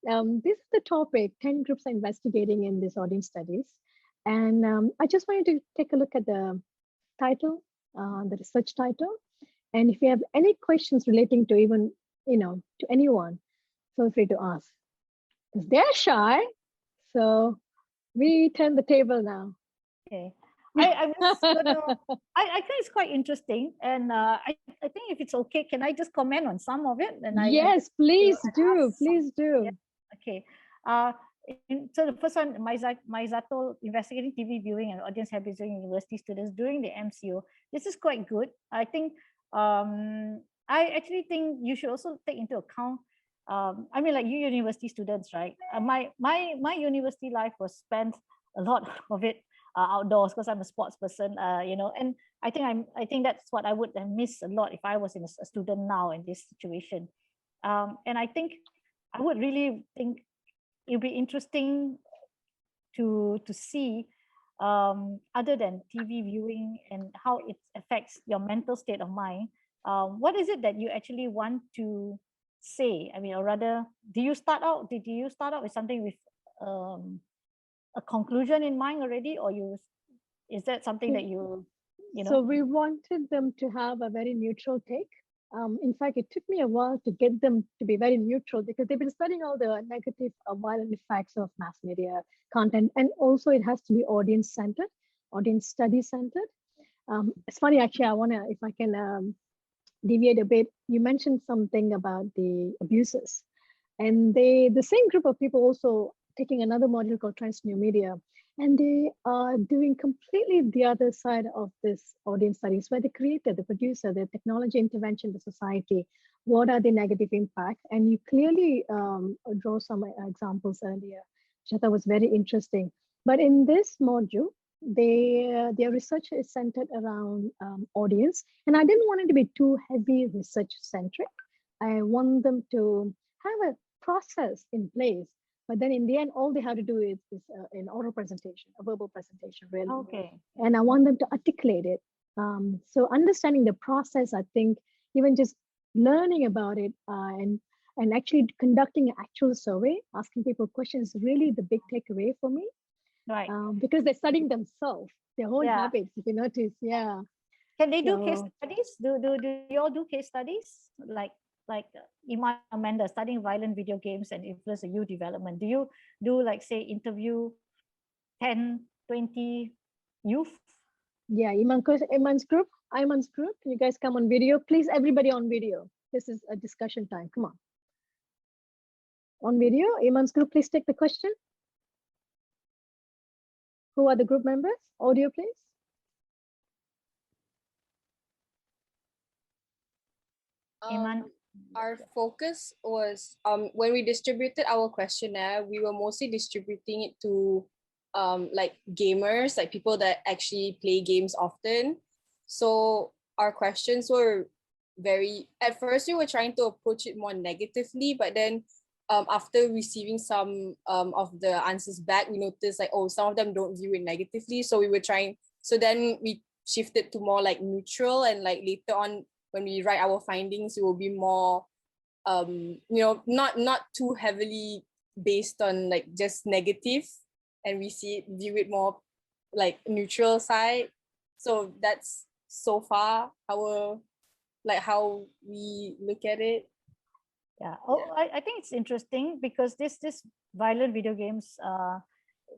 This is the topic, 10 groups are investigating in this audience studies. And I just wanted to take a look at the title, the research title. And if you have any questions relating to even, to anyone, feel free to ask. Because they're shy. So we turn the table now. Okay. I think it's quite interesting. And I think if it's okay, can I just comment on some of it? And yes, please do. Please do. Yeah. Okay. So the first one, Maizato investigating TV viewing and audience habits during university students during the MCO. This is quite good. I think I actually think you should also take into account I mean, like you university students, right? My university life was spent a lot of it outdoors because I'm a sports person, and I think that's what I would have missed a lot if I was a student now in this situation. And I think I would really think it'd be interesting to see, other than TV viewing and how it affects your mental state of mind. What is it that you actually want to say? I mean, or rather, did you start out with something with um, a conclusion in mind already, or is that something that So we wanted them to have a very neutral take. In fact, it took me a while to get them to be very neutral because they've been studying all the negative violent effects of mass media content. And also it has to be audience centered, audience study centered. It's funny, actually, I want to, if I can deviate a bit, you mentioned something about the abuses. And the same group of people also taking another module called Trans New Media, and they are doing completely the other side of this audience studies, where the creator, the producer, the technology intervention, the society, what are the negative impact? And you clearly draw some examples earlier, which I thought was very interesting. But in this module, their research is centered around audience, and I didn't want it to be too heavy research centric. I want them to have a process in place, but then in the end, all they have to do is an oral presentation, a verbal presentation, really. Okay. And I want them to articulate it. So understanding the process, I think even just learning about it and actually conducting an actual survey, asking people questions, is really the big takeaway for me. Right. Because they're studying themselves, their own habits, if you notice. Yeah. Can they do case studies? Do you all do case studies? Like Iman, Amanda, studying violent video games and influence of youth development. Do you do, like, say, interview 10, 20 youth? Yeah, Iman's group. Can you guys come on video? Please, everybody on video. This is a discussion time. Come on. On video, Iman's group, please take the question. Who are the group members? Audio, please. Iman. Our focus was when we distributed our questionnaire, we were mostly distributing it to like gamers, like people that actually play games often. So our questions were at first we were trying to approach it more negatively, but then after receiving some of the answers back, we noticed like, oh, some of them don't view it negatively. So then we shifted to more like neutral, and like later on when we write our findings, it will be more not too heavily based on like just negative, and view it more like neutral side. So that's so far how we look at it. Yeah. Oh, I think it's interesting because this violent video games,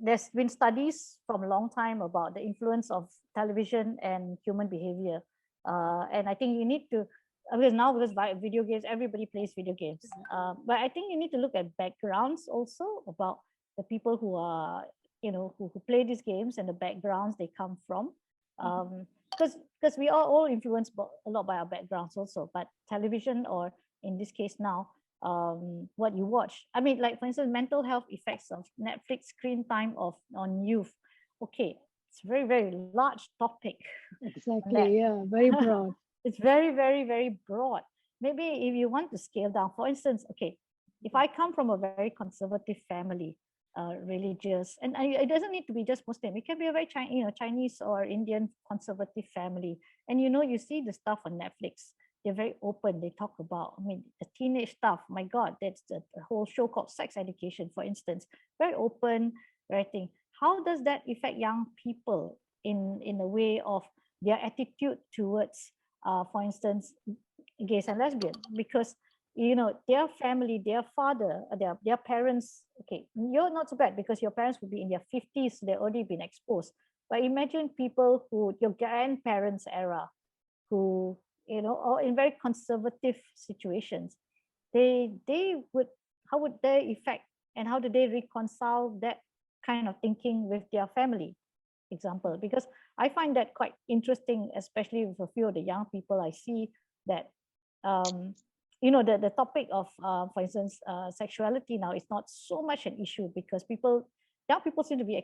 there's been studies from a long time about the influence of television and human behavior. And I think you need to, because video games, everybody plays video games. But I think you need to look at backgrounds also about the people who are, who play these games and the backgrounds they come from. Because we are all influenced a lot by our backgrounds also, but television, or in this case now, what you watch. I mean, like, for instance, mental health effects of Netflix screen time on youth. Okay, it's a very, very large topic. Exactly, yeah, very broad. It's very, very, very broad. Maybe if you want to scale down, for instance, okay, if I come from a very conservative family, religious, and it doesn't need to be just Muslim. It can be a very Chinese or Indian conservative family, and you see the stuff on Netflix. They're very open. They talk about, the teenage stuff. My God, that's the whole show called Sex Education, for instance. Very open, very thing. How does that affect young people in a way of their attitude towards, for instance, gays and lesbians? Because their family, their father, their parents. Okay, you're not so bad because your parents would be in their 50s. They've already been exposed. But imagine people your grandparents' era, who or in very conservative situations, they would, how would they affect, and how do they reconcile that kind of thinking with their family, example? Because I find that quite interesting, especially with a few of the young people I see that the topic of, for instance, sexuality now is not so much an issue because young people seem to be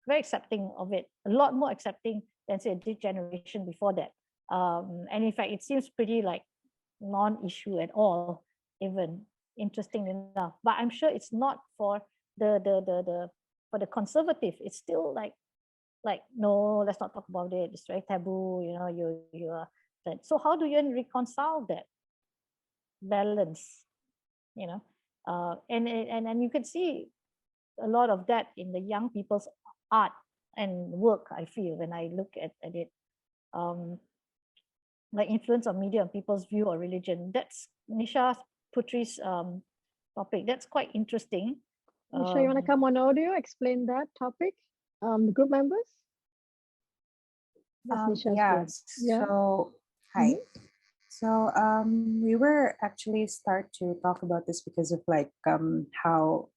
very accepting of it, a lot more accepting than say the generation before that. And in fact, it seems pretty like non-issue at all, even interesting enough. But I'm sure it's not for for the conservative. It's still like no, let's not talk about it. It's very taboo. You are that. So how do you reconcile that balance? And you can see a lot of that in the young people's art and work. I feel when I look at it, like influence of media on people's view or religion. That's Nisha Putri's topic. That's quite interesting. Nisha, you want to come on audio, explain that topic? The group members? That's Nisha's Yeah, group. Yeah. so hi. So we were actually start to talk about this because of like how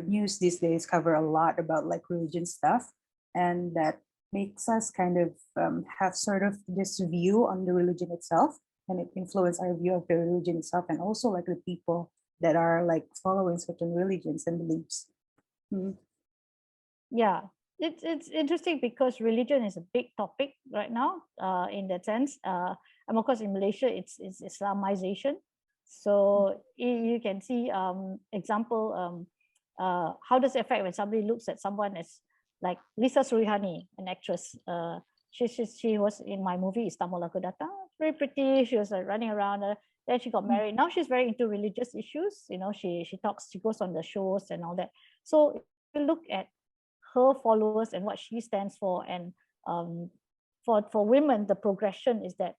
news these days cover a lot about like religion stuff, and that makes us kind of have sort of this view on the religion itself, and it influences our view of the religion itself, and also like the people that are like following certain religions and beliefs. Yeah, it's interesting because religion is a big topic right now, in that sense. And of course in Malaysia it's Islamization. So you can see example, how does it affect when somebody looks at someone as like Lisa Surihani, an actress. She was in my movie Istanbul Aku Datang, very pretty. She was running around. Then she got married. Now she's very into religious issues. She goes on the shows and all that. So if you look at her followers and what she stands for, and for women, the progression is that,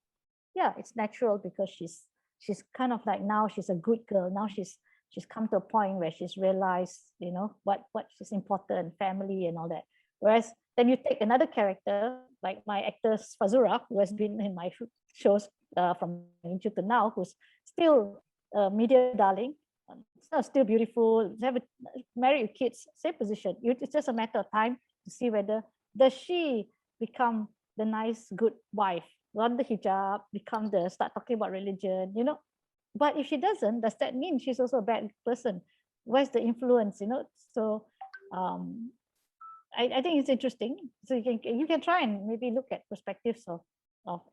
yeah, it's natural because she's kind of like, now she's a good girl. Now she's come to a point where she's realized, what is important, family and all that. Whereas then you take another character like my actress Fazura, who has been in my shows from Inju to now, who's still a media darling, still beautiful, married with kids, same position. It's just a matter of time to see whether does she become the nice, good wife, run the hijab, start talking about religion, But if she doesn't, does that mean she's also a bad person? Where's the influence, So I think it's interesting. So you can try and maybe look at perspectives of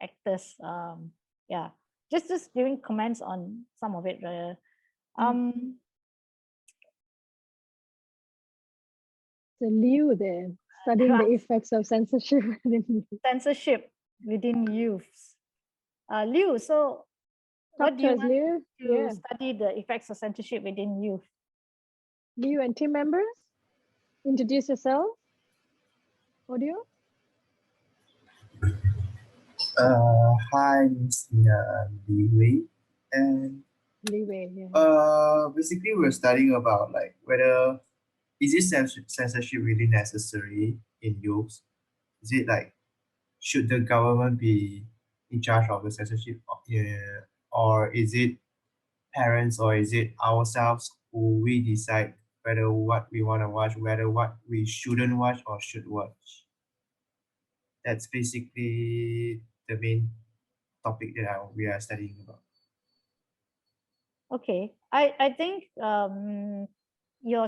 actors. Yeah, just giving comments on some of it. So Liu there, studying the effects of censorship. Censorship within youths. Liu, so what do you want to study the effects of censorship within youth? Liu and team members, introduce yourself. Audio. Hi, Miss Li and basically we're studying about like whether is this censorship really necessary in youth? Is it like should the government be in charge of the censorship, or is it parents, or is it ourselves who we decide whether what we want to watch, whether what we shouldn't watch or should watch? That's basically the main topic that we are studying about. Okay, I think your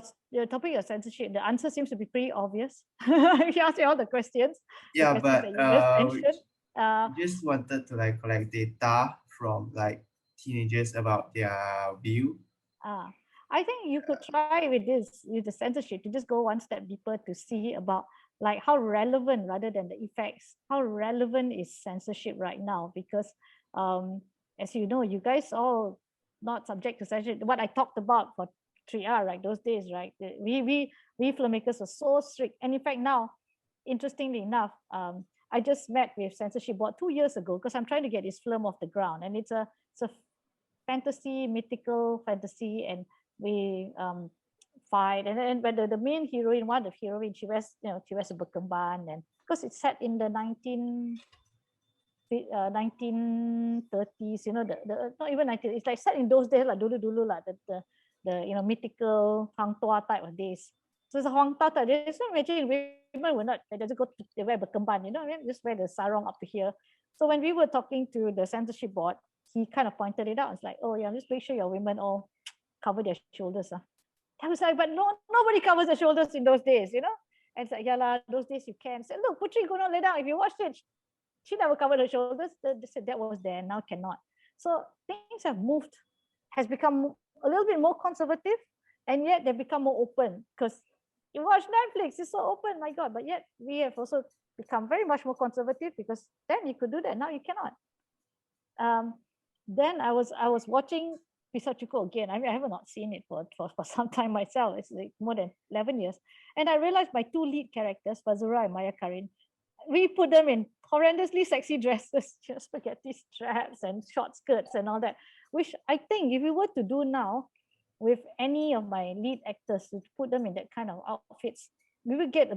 topic of censorship, the answer seems to be pretty obvious. If you ask me all the questions, yeah, but we just wanted to like collect data from like teenagers about their view. I think you could try with the censorship to just go one step deeper to see about like how relevant, rather than the effects, how relevant is censorship right now? Because as you know, you guys all not subject to censorship. What I talked about for 3R, right? Those days, right? We filmmakers are so strict. And in fact now, interestingly enough, I just met with censorship board 2 years ago because I'm trying to get this film off the ground. And it's a fantasy, mythical fantasy, and we fight. And then but the main heroine, one of the heroine, she wears a berkemban, and because it's set in the 1930s, the not even 19, it's like set in those days, like dulu lah, the mythical Hang Tuah type of days. So it's a Hang Tuah type. Just imagine women were not, they just they wear berkemban, just wear the sarong up to here. So when we were talking to the censorship board, he kind of pointed it out. It's like, oh yeah, just make sure your women all cover their shoulders. I was like, but no, nobody covers their shoulders in those days, you know? And it's like, yeah, lah, those days you can. Say, look, Putri go on lay down. If you watched it, she never covered her shoulders. They said that was there, now cannot. So things have moved, has become a little bit more conservative, and yet they've become more open, because you watch Netflix, it's so open, my God. But yet we have also become very much more conservative, because then you could do that, now you cannot. Then I was watching Pisachiko again. I mean, I have not seen it for some time myself. It's like more than 11 years. And I realized my two lead characters, Fazura and Maya Karin, we put them in horrendously sexy dresses, just spaghetti straps and short skirts and all that, which I think if we were to do now with any of my lead actors, to put them in that kind of outfits, we would get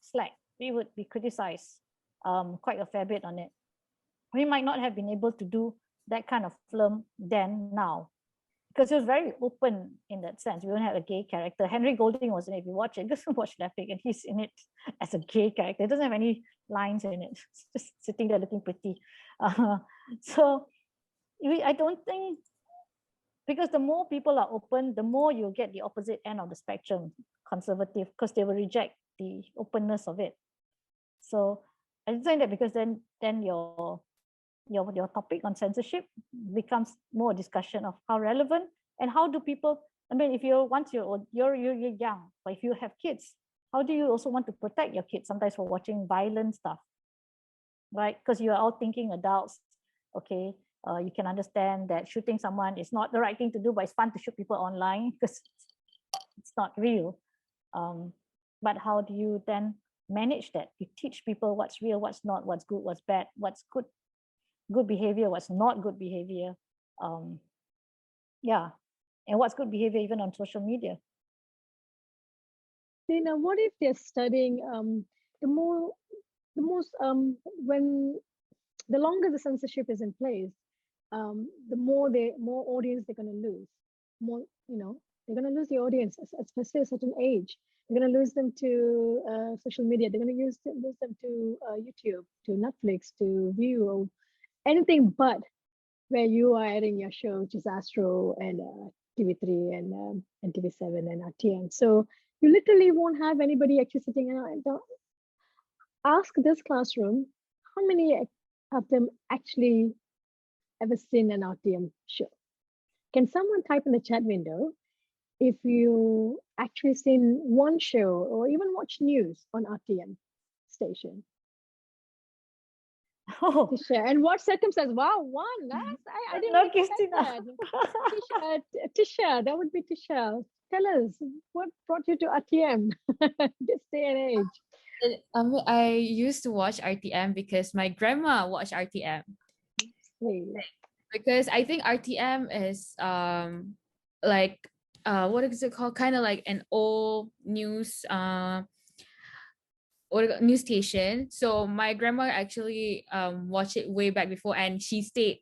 slack. We would be criticized quite a fair bit on it. We might not have been able to do that kind of film then now, because it was very open in that sense. We don't have a gay character. Henry Golding was in it. If you watch it, just watch Netflix, and he's in it as a gay character. It doesn't have any lines in it. It's just sitting there looking pretty. So I don't think, because the more people are open, the more you get the opposite end of the spectrum, conservative, because they will reject the openness of it. So I'm saying that because then your topic on censorship becomes more discussion of how relevant and how do people, I mean, if you're once you're old, you're young, but if you have kids, how do you also want to protect your kids sometimes for watching violent stuff, right? Because you are all thinking adults, okay, you can understand that shooting someone is not the right thing to do, but it's fun to shoot people online because it's not real. But how do you then manage that? You teach people what's real, what's not, what's good, what's bad, what's good behavior, what's not good behavior. Yeah, and what's good behavior even on social media. Lina, what if they're studying when the longer the censorship is in place, the more audience they're going to lose. More, they're going to lose the audience, especially at a certain age. They're going to lose them to social media. They're going to lose them to YouTube, to Netflix, to View, or anything but where you are adding your show, which is Astro and TV3 and TV7 and RTM. So you literally won't have anybody actually sitting and ask this classroom, how many of them actually ever seen an RTM show? Can someone type in the chat window if you actually seen one show or even watch news on RTM station? Oh, Tisha, and what circumstance? Wow, one. I didn't no, expect Christina. that. Tisha, that would be Tisha. Tell us, what brought you to RTM this day and age? I used to watch RTM because my grandma watched RTM. Because I think RTM is like what is it called? Kind of like an old news news station. So my grandma actually watched it way back before, and she stayed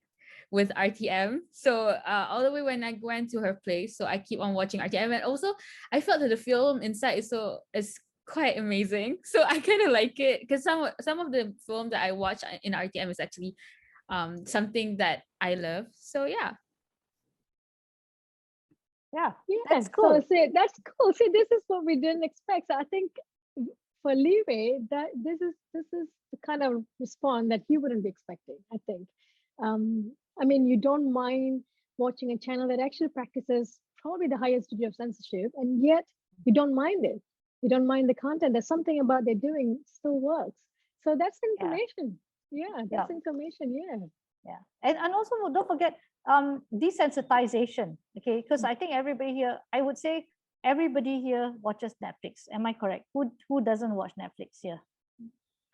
with RTM. So all the way when I went to her place, so I keep on watching RTM, and also I felt that the film inside is quite amazing. So I kind of like it because some of the film that I watch in RTM is actually something that I love. So yeah, That's cool. So that's cool. See, this is what we didn't expect. So I think for Leeway, that this is the kind of response that he wouldn't be expecting, I think. I mean, you don't mind watching a channel that actually practices probably the highest degree of censorship, and yet you don't mind it. You don't mind the content. There's something about they're doing still works. So that's information. Yeah, that's information. Yeah, and also don't forget desensitization. Okay, because I think everybody here, I would say everybody here watches Netflix. Am I correct? Who doesn't watch Netflix here?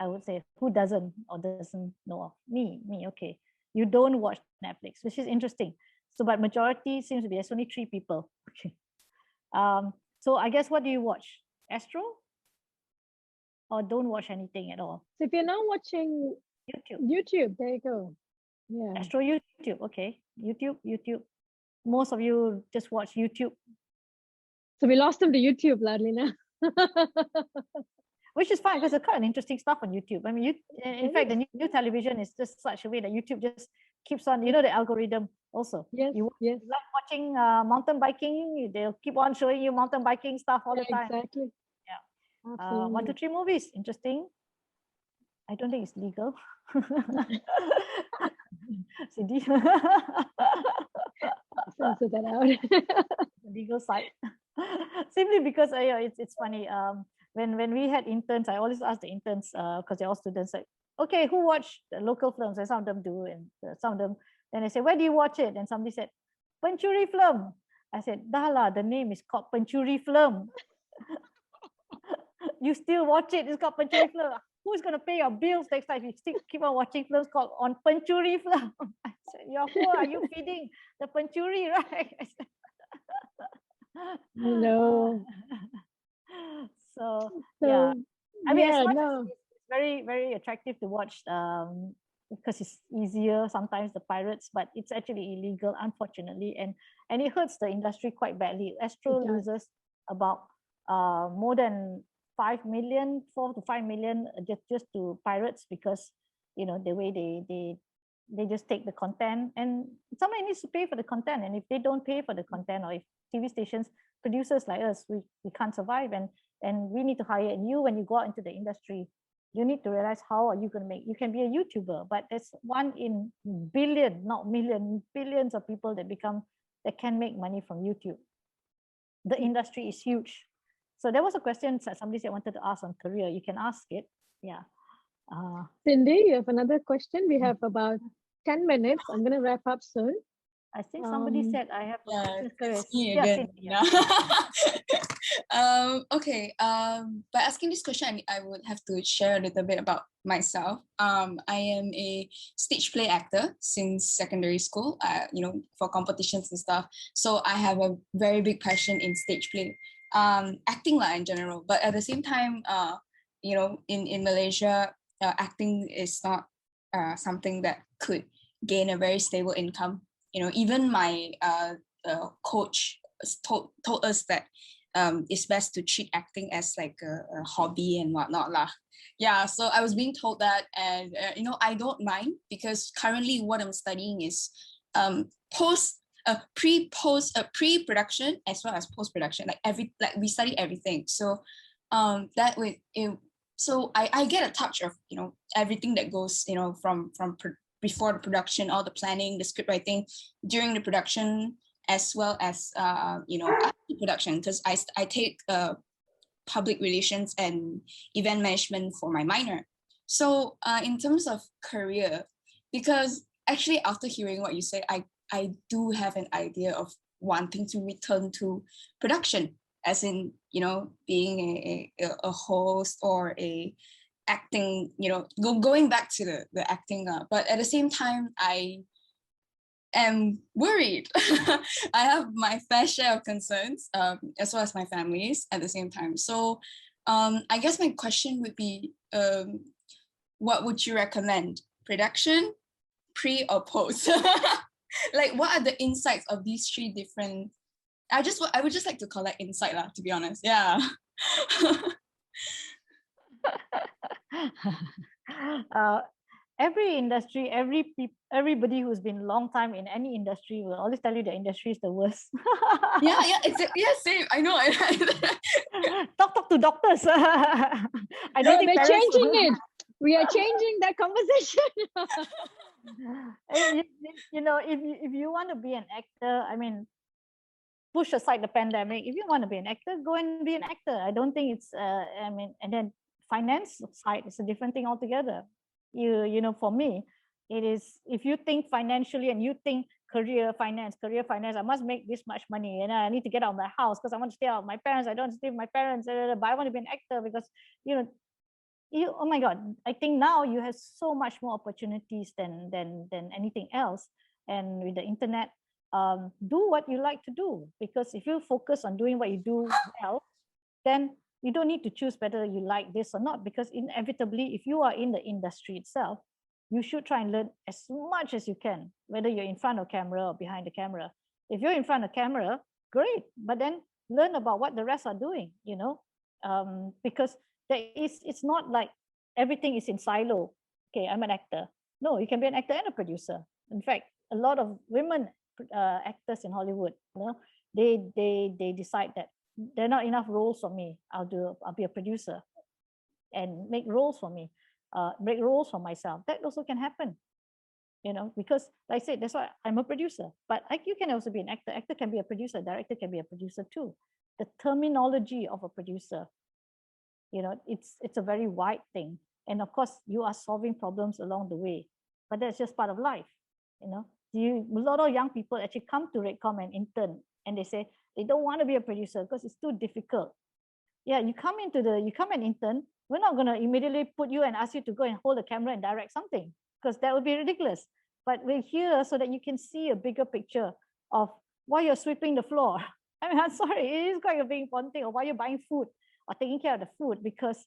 I would say who doesn't or doesn't know of me. Okay, you don't watch Netflix, which is interesting. So, but majority seems to be there's only 3 people. Okay. So I guess what do you watch? Astro? Or don't watch anything at all? So if you're now watching YouTube, there you go. Yeah. Astro YouTube, okay. YouTube. Most of you just watch YouTube. So we lost them to YouTube, Lina. Which is fine because there's quite an interesting stuff on YouTube. I mean, in fact, the new television is just such a way that YouTube just keeps on, you know, the algorithm also. Yes, You yes. like watching mountain biking, they'll keep on showing you mountain biking stuff all the time. Exactly. Yeah. Absolutely. 1, 2, 3 movies, interesting. I don't think it's legal. CD. Censor that out. Legal side. Simply because yeah, it's funny. When we had interns, I always ask the interns because they're all students, like, okay, who watch the local films? And some of them do, and some of them. Then I say, where do you watch it? And somebody said, Pencuri Film. I said, Dahlah, the name is called Pencuri Film. You still watch it? It's called Pencuri Film. Who's going to pay your bills next time if you still keep on watching films called on Pencuri Film? I said, who are you feeding? The Pencuri, right? I said, No. so yeah, So I mean, yeah, as much no. as it's very, very attractive to watch because it's easier sometimes, the pirates, but it's actually illegal, unfortunately, and it hurts the industry quite badly. Astro It does. loses about more than 5 million, 4 to 5 million just to pirates, because you know the way they just take the content, and somebody needs to pay for the content, and if they don't pay for the content, or if TV stations, producers like us, we can't survive, and we need to hire. And you, when you go out into the industry, you need to realize how are you going to make. You can be a YouTuber, but there's 1 in billion, not million, billions of people that can make money from YouTube. The industry is huge. So there was a question that somebody said wanted to ask on career. You can ask it. Yeah. Cindy, you have another question? We have about 10 minutes. I'm going to wrap up soon. I think somebody said I have Yeah, career. it's me Yeah, again. Cindy, yeah. Okay. By asking this question, I would have to share a little bit about myself. I am a stage play actor since secondary school. You know, for competitions and stuff. So I have a very big passion in stage play, acting in general. But at the same time, you know, in Malaysia, acting is not something that could gain a very stable income. You know, even my coach told us that it's best to treat acting as like a hobby and whatnot lah. Yeah, so I was being told that, and you know, I don't mind, because currently what I'm studying is pre-production as well as post-production. Like we study everything. So that way, so I get a touch of, you know, everything that goes, you know, from before the production, all the planning, the script writing, during the production, as well as you know, after the production, because I take public relations and event management for my minor. So in terms of career, because actually after hearing what you said, I do have an idea of wanting to return to production, as in, you know, being a host or a acting, you know, going back to the acting. But at the same time, I am worried. I have my fair share of concerns, as well as my family's at the same time. So I guess my question would be, what would you recommend? Production, pre or post? Like, what are the insights of these 3 different? I would just like to collect insight lah, to be honest. Yeah. Every industry, everybody who's been a long time in any industry will always tell you the industry is the worst. yeah, same. I know. Talk to doctors. I don't think We're parents changing it. We are changing that conversation. you know, if you want to be an actor, I mean, push aside the pandemic. If you want to be an actor, go and be an actor. I don't think it's I mean, and then finance side is a different thing altogether. You know, for me, it is, if you think financially and you think career finance, I must make this much money, and I need to get out of my house because I want to stay out with my parents. I don't want to stay with my parents, but I want to be an actor because, you know, oh my God, I think now you have so much more opportunities than anything else. And with the internet, do what you like to do, because if you focus on doing what you do well, then you don't need to choose whether you like this or not, because inevitably, if you are in the industry itself, you should try and learn as much as you can, whether you're in front of camera or behind the camera. If you're in front of camera, great, but then learn about what the rest are doing, you know, because it's not like everything is in silo. Okay, I'm an actor. No, you can be an actor and a producer. In fact, a lot of women actors in Hollywood, they decide that there are not enough roles for me. I'll be a producer and make roles for me, break roles for myself. That also can happen, because like I said, that's why I'm a producer. But you can also be an actor. Actor can be a producer. Director can be a producer too. The terminology of a producer, it's a very wide thing. And of course, you are solving problems along the way. But that's just part of life. A lot of young people actually come to Redcom and intern, and they say they don't want to be a producer because it's too difficult. Yeah, you come and intern. We're not going to immediately put you and ask you to go and hold a camera and direct something, because that would be ridiculous. But we're here so that you can see a bigger picture of why you're sweeping the floor. I mean, I'm sorry, it is quite a big important thing, or why you're buying food or taking care of the food, because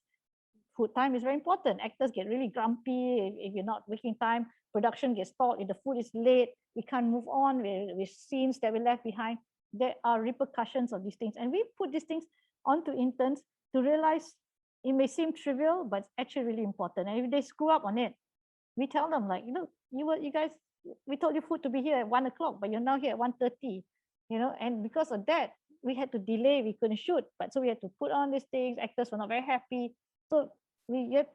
food time is very important. Actors get really grumpy if you're not making time. Production gets stalled if the food is late. We can't move on with scenes that we left behind. There are repercussions of these things, and we put these things onto interns to realize it may seem trivial, but it's actually really important. And if they screw up on it, we tell them, like, you guys, we told you food to be here at 1 o'clock, but you're now here at 1:30. And because of that, we had to delay. We couldn't shoot, but so we had to put on these things. Actors were not very happy, so we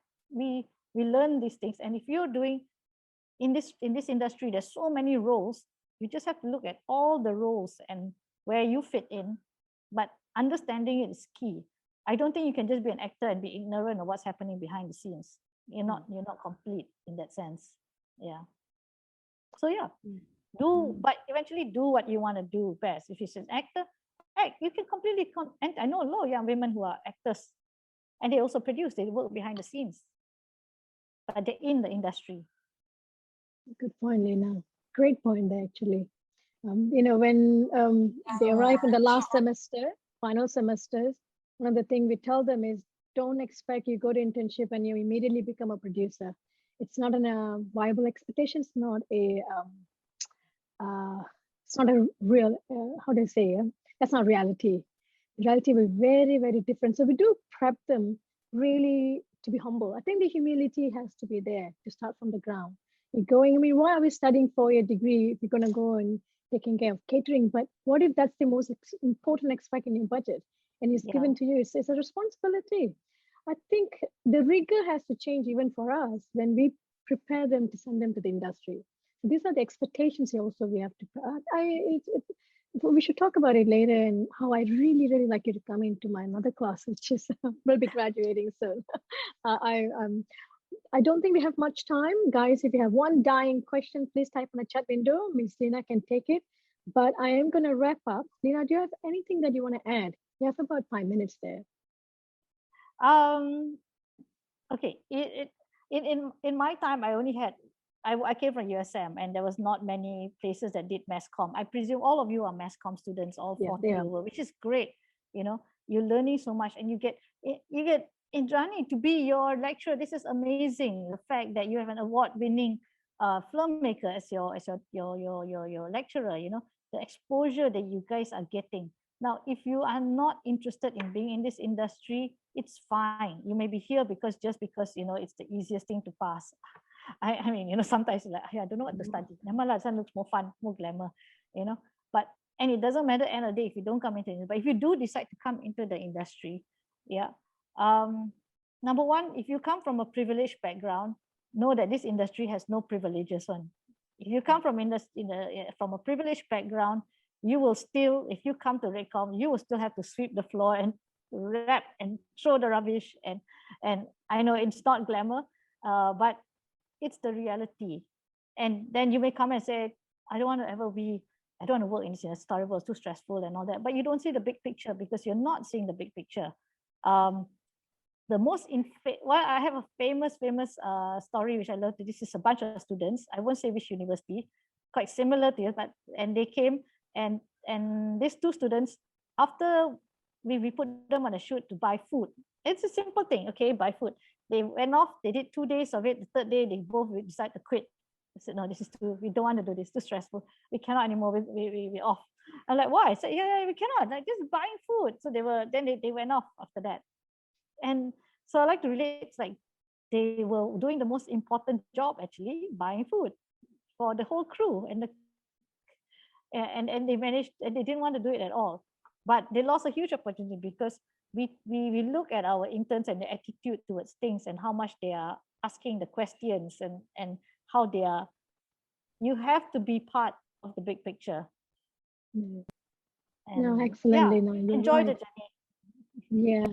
learn these things. And if you're doing in this industry, there's so many roles. You just have to look at all the roles and where you fit in, but understanding it is key. I don't think you can just be an actor and be ignorant of what's happening behind the scenes. You're not complete in that sense. Yeah. So yeah, but eventually do what you want to do best. If you're an actor, act. You can completely and I know a lot of young women who are actors, and they also produce. They work behind the scenes, but they're in the industry. Good point, Lina. Great point there, actually. When they arrive in the last semester, final semesters, one of the things we tell them is, don't expect you go to internship and you immediately become a producer. It's not a viable expectation. It's not a real, how do I say, that's not reality. Reality will be very, very different. So we do prep them really to be humble. I think the humility has to be there to start from the ground. Why are we studying for a degree if you're going to go and taking care of catering? But what if that's the most important aspect in your budget and it's given to you? It's a responsibility. I think the rigor has to change even for us when we prepare them to send them to the industry. So these are the expectations also we have to. We should talk about it later, and how I really, really like you to come into my another class, which is will be graduating soon. I don't think we have much time. Guys, if you have one dying question, please type in the chat window. Miss Lina can take it. But I am going to wrap up. Lina, do you have anything that you want to add? You have about 5 minutes there. Okay. In my time, I came from USM, and there was not many places that did mass comm. I presume all of you are mass comm students, all 40 over, which is great. You're learning so much, and you get Indrani to be your lecturer. This is amazing. The fact that you have an award-winning filmmaker as your lecturer. The exposure that you guys are getting. Now, if you are not interested in being in this industry, it's fine. You may be here because it's the easiest thing to pass. I mean, sometimes like, I don't know what to study. This one looks more fun, more glamour, But it doesn't matter end of the day if you don't come into it. But if you do decide to come into the industry, number one, if you come from a privileged background, know that this industry has no privileges on. If you come from a privileged background, you will still, if you come to Redcom, you will still have to sweep the floor and wrap and throw the rubbish. And I know it's not glamour, but it's the reality. And then you may come and say, I don't want to work in this industry, it's terrible, it's too stressful and all that. But you don't see the big picture because you're not seeing the big picture. I have a famous story which I love. This is a bunch of students. I won't say which university, quite similar to it, and they came and these two students, after we put them on a shoot to buy food. It's a simple thing, okay, buy food. They went off, they did 2 days of it. The third day, they both decided to quit. I said, no, we don't want to do this, too stressful. We cannot anymore, we're off. I'm like, why? I said, yeah, we cannot, like just buying food. So they went off after that. And so I like to relate, it's like they were doing the most important job actually, buying food. for the whole crew, and they managed, and they didn't want to do it at all, but they lost a huge opportunity because we look at our interns and the attitude towards things and how much they are asking the questions, and how they are. You have to be part of the big picture. Mm. And No, excellent, yeah, Lina. You're enjoy the right. journey. Yeah.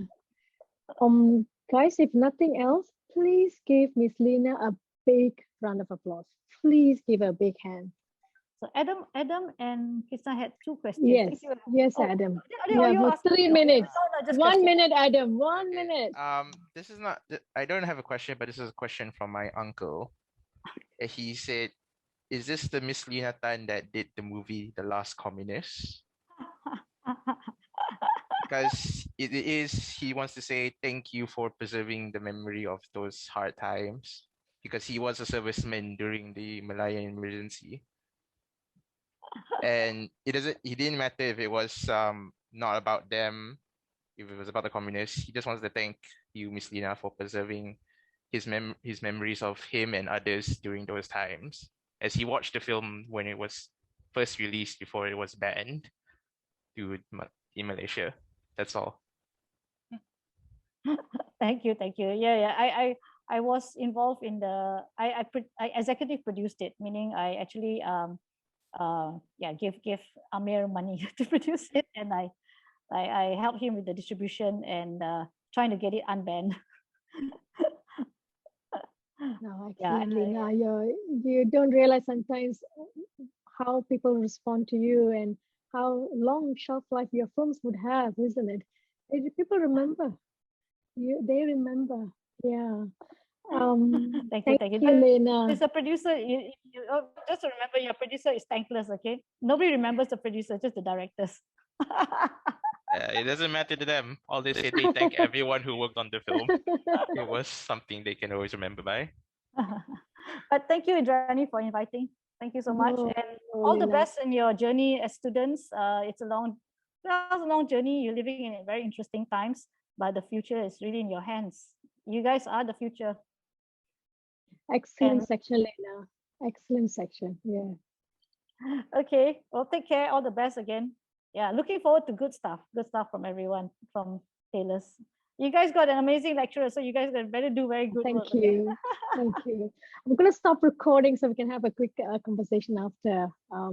Guys, if nothing else, please give Miss Lina a big round of applause. Please give her a big hand. So Adam and Krishna had 2 questions. Yes, Thank you. yes, Oh, Adam. you You have asked 3 me. minutes. No, just 1 questions. minute, Adam. 1 Okay, minute. This is not. I don't have a question, but this is a question from my uncle. He said, "Is this the Miss Lina Tan that did the movie The Last Communist?" Because it is. He wants to say thank you for preserving the memory of those hard times, because he was a serviceman during the Malayan emergency, and he didn't matter if it was not about them, if it was about the communists. He just wants to thank you, Miss Lina, for preserving his memories of him and others during those times, as he watched the film when it was first released before it was banned in Malaysia. That's all. Thank you. Yeah. I was involved in the. I executive produced it, meaning I actually give Amir money to produce it, and I helped him with the distribution and trying to get it unbanned. No, Yeah, excellent, Lina. You don't realize sometimes how people respond to you and how long shelf life your films would have, isn't it? People remember. They remember. Yeah. Thank Thank you. you, Lina. As a producer, just to remember, your producer is thankless. Okay, nobody remembers the producer, just the directors. It doesn't matter to them. All they say, they thank everyone who worked on the film. It was something they can always remember by. But thank you, Indrani, for inviting. Thank you so much, No, and no, all the Lina. best in your journey as students. It's a long journey. You're living in very interesting times, but the future is really in your hands. You guys are the future. Excellent section, Lina. Excellent section. Yeah. Okay, well, take care. All the best again. Yeah, looking forward to good stuff from everyone, from tailors. You guys got an amazing lecturer, so you guys better do very good work. Thank you. Thank you. I'm going to stop recording so we can have a quick conversation after.